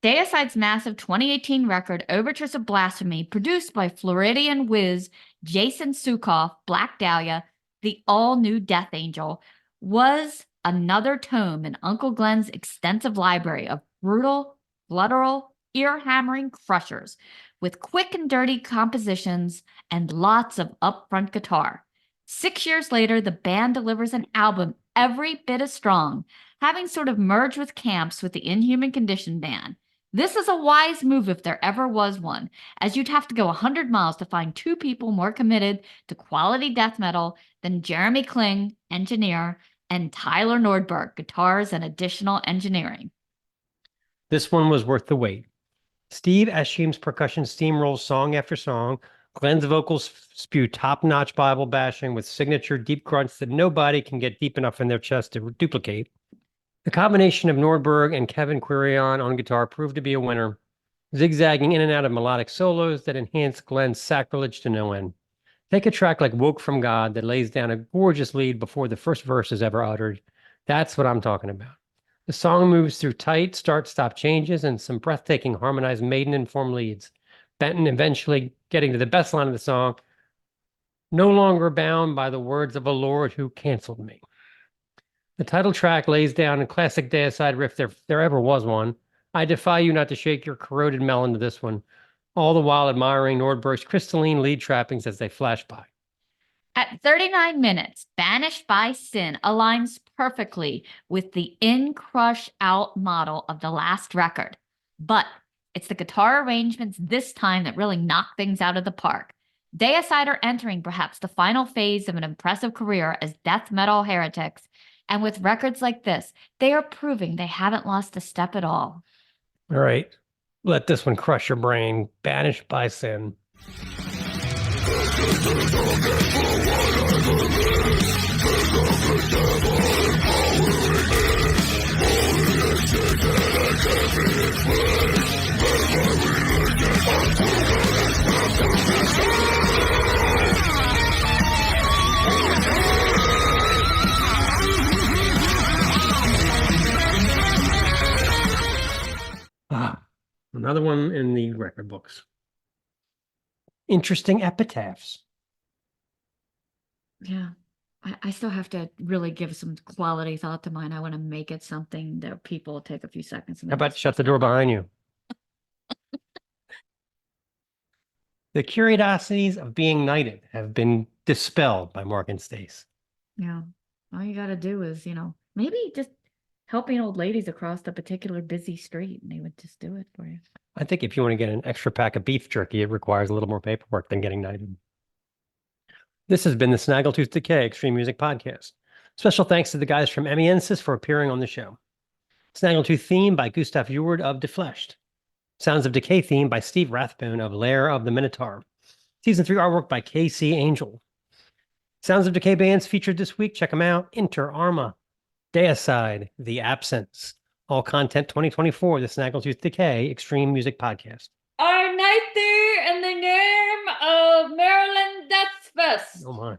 Deicide's massive 2018 record, Overtures of Blasphemy, produced by Floridian whiz Jason Sukoff, Black Dahlia, the all-new Death Angel, was another tome in Uncle Glenn's extensive library of brutal, guttural, ear-hammering crushers with quick and dirty compositions and lots of upfront guitar. 6 years later, the band delivers an album every bit as strong, having sort of merged with Camps with the Inhuman Condition band. This is a wise move if there ever was one, as you'd have to go 100 miles to find two people more committed to quality death metal than Jeremy Kling, engineer, and Tyler Nordberg, guitars and additional engineering. This one was worth the wait. Steve Eshim's percussion steamrolls song after song. Glenn's vocals spew top-notch Bible bashing with signature deep grunts that nobody can get deep enough in their chest to duplicate. The combination of Nordberg and Kevin Quirion on guitar proved to be a winner, zigzagging in and out of melodic solos that enhance Glenn's sacrilege to no end. Take a track like Woke from God that lays down a gorgeous lead before the first verse is ever uttered. That's what I'm talking about. The song moves through tight start-stop changes and some breathtaking harmonized maiden and form leads. Benton eventually getting to the best line of the song, no longer bound by the words of a Lord who canceled me. The title track lays down a classic deicide riff there ever was one. I defy you not to shake your corroded melon to this one, all the while admiring Nordberg's crystalline lead trappings as they flash by. At 39 minutes, Banished by Sin aligns perfectly with the in, crush, out model of the last record. But it's the guitar arrangements this time that really knock things out of the park. Deicide are entering perhaps the final phase of an impressive career as death metal heretics, and with records like this, they are proving they haven't lost a step at all. All right, let this one crush your brain. Banished by Sin. Another one in the record books. Interesting epitaphs. Yeah. I still have to really give some quality thought to mine. I want to make it something that people will take a few seconds. How about shut the door behind you? The curiosities of being knighted have been dispelled by Mark and Stace. Yeah. All you got to do is, maybe just helping old ladies across the particular busy street, and they would just do it for you. I think if you want to get an extra pack of beef jerky, it requires a little more paperwork than getting knighted. This has been the Snaggletooth Decay Extreme Music Podcast. Special thanks to the guys from Amiensus for appearing on the show. Snaggletooth theme by Gustav Eward of Defleshed. Sounds of Decay theme by Steve Rathbone of Lair of the Minotaur. Season 3 artwork by KC Angel. Sounds of Decay Bands featured this week. Check them out. Inter Arma, Deicide, The Absence. All content 2024, the Snaggletooth Decay Extreme Music Podcast. Our night there in the name of Maryland Death Fest. Oh my.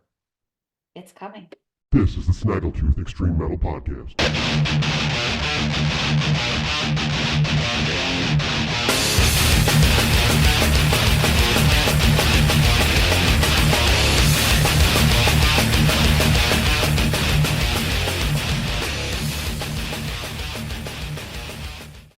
It's coming. This is the Snaggletooth Extreme Metal Podcast.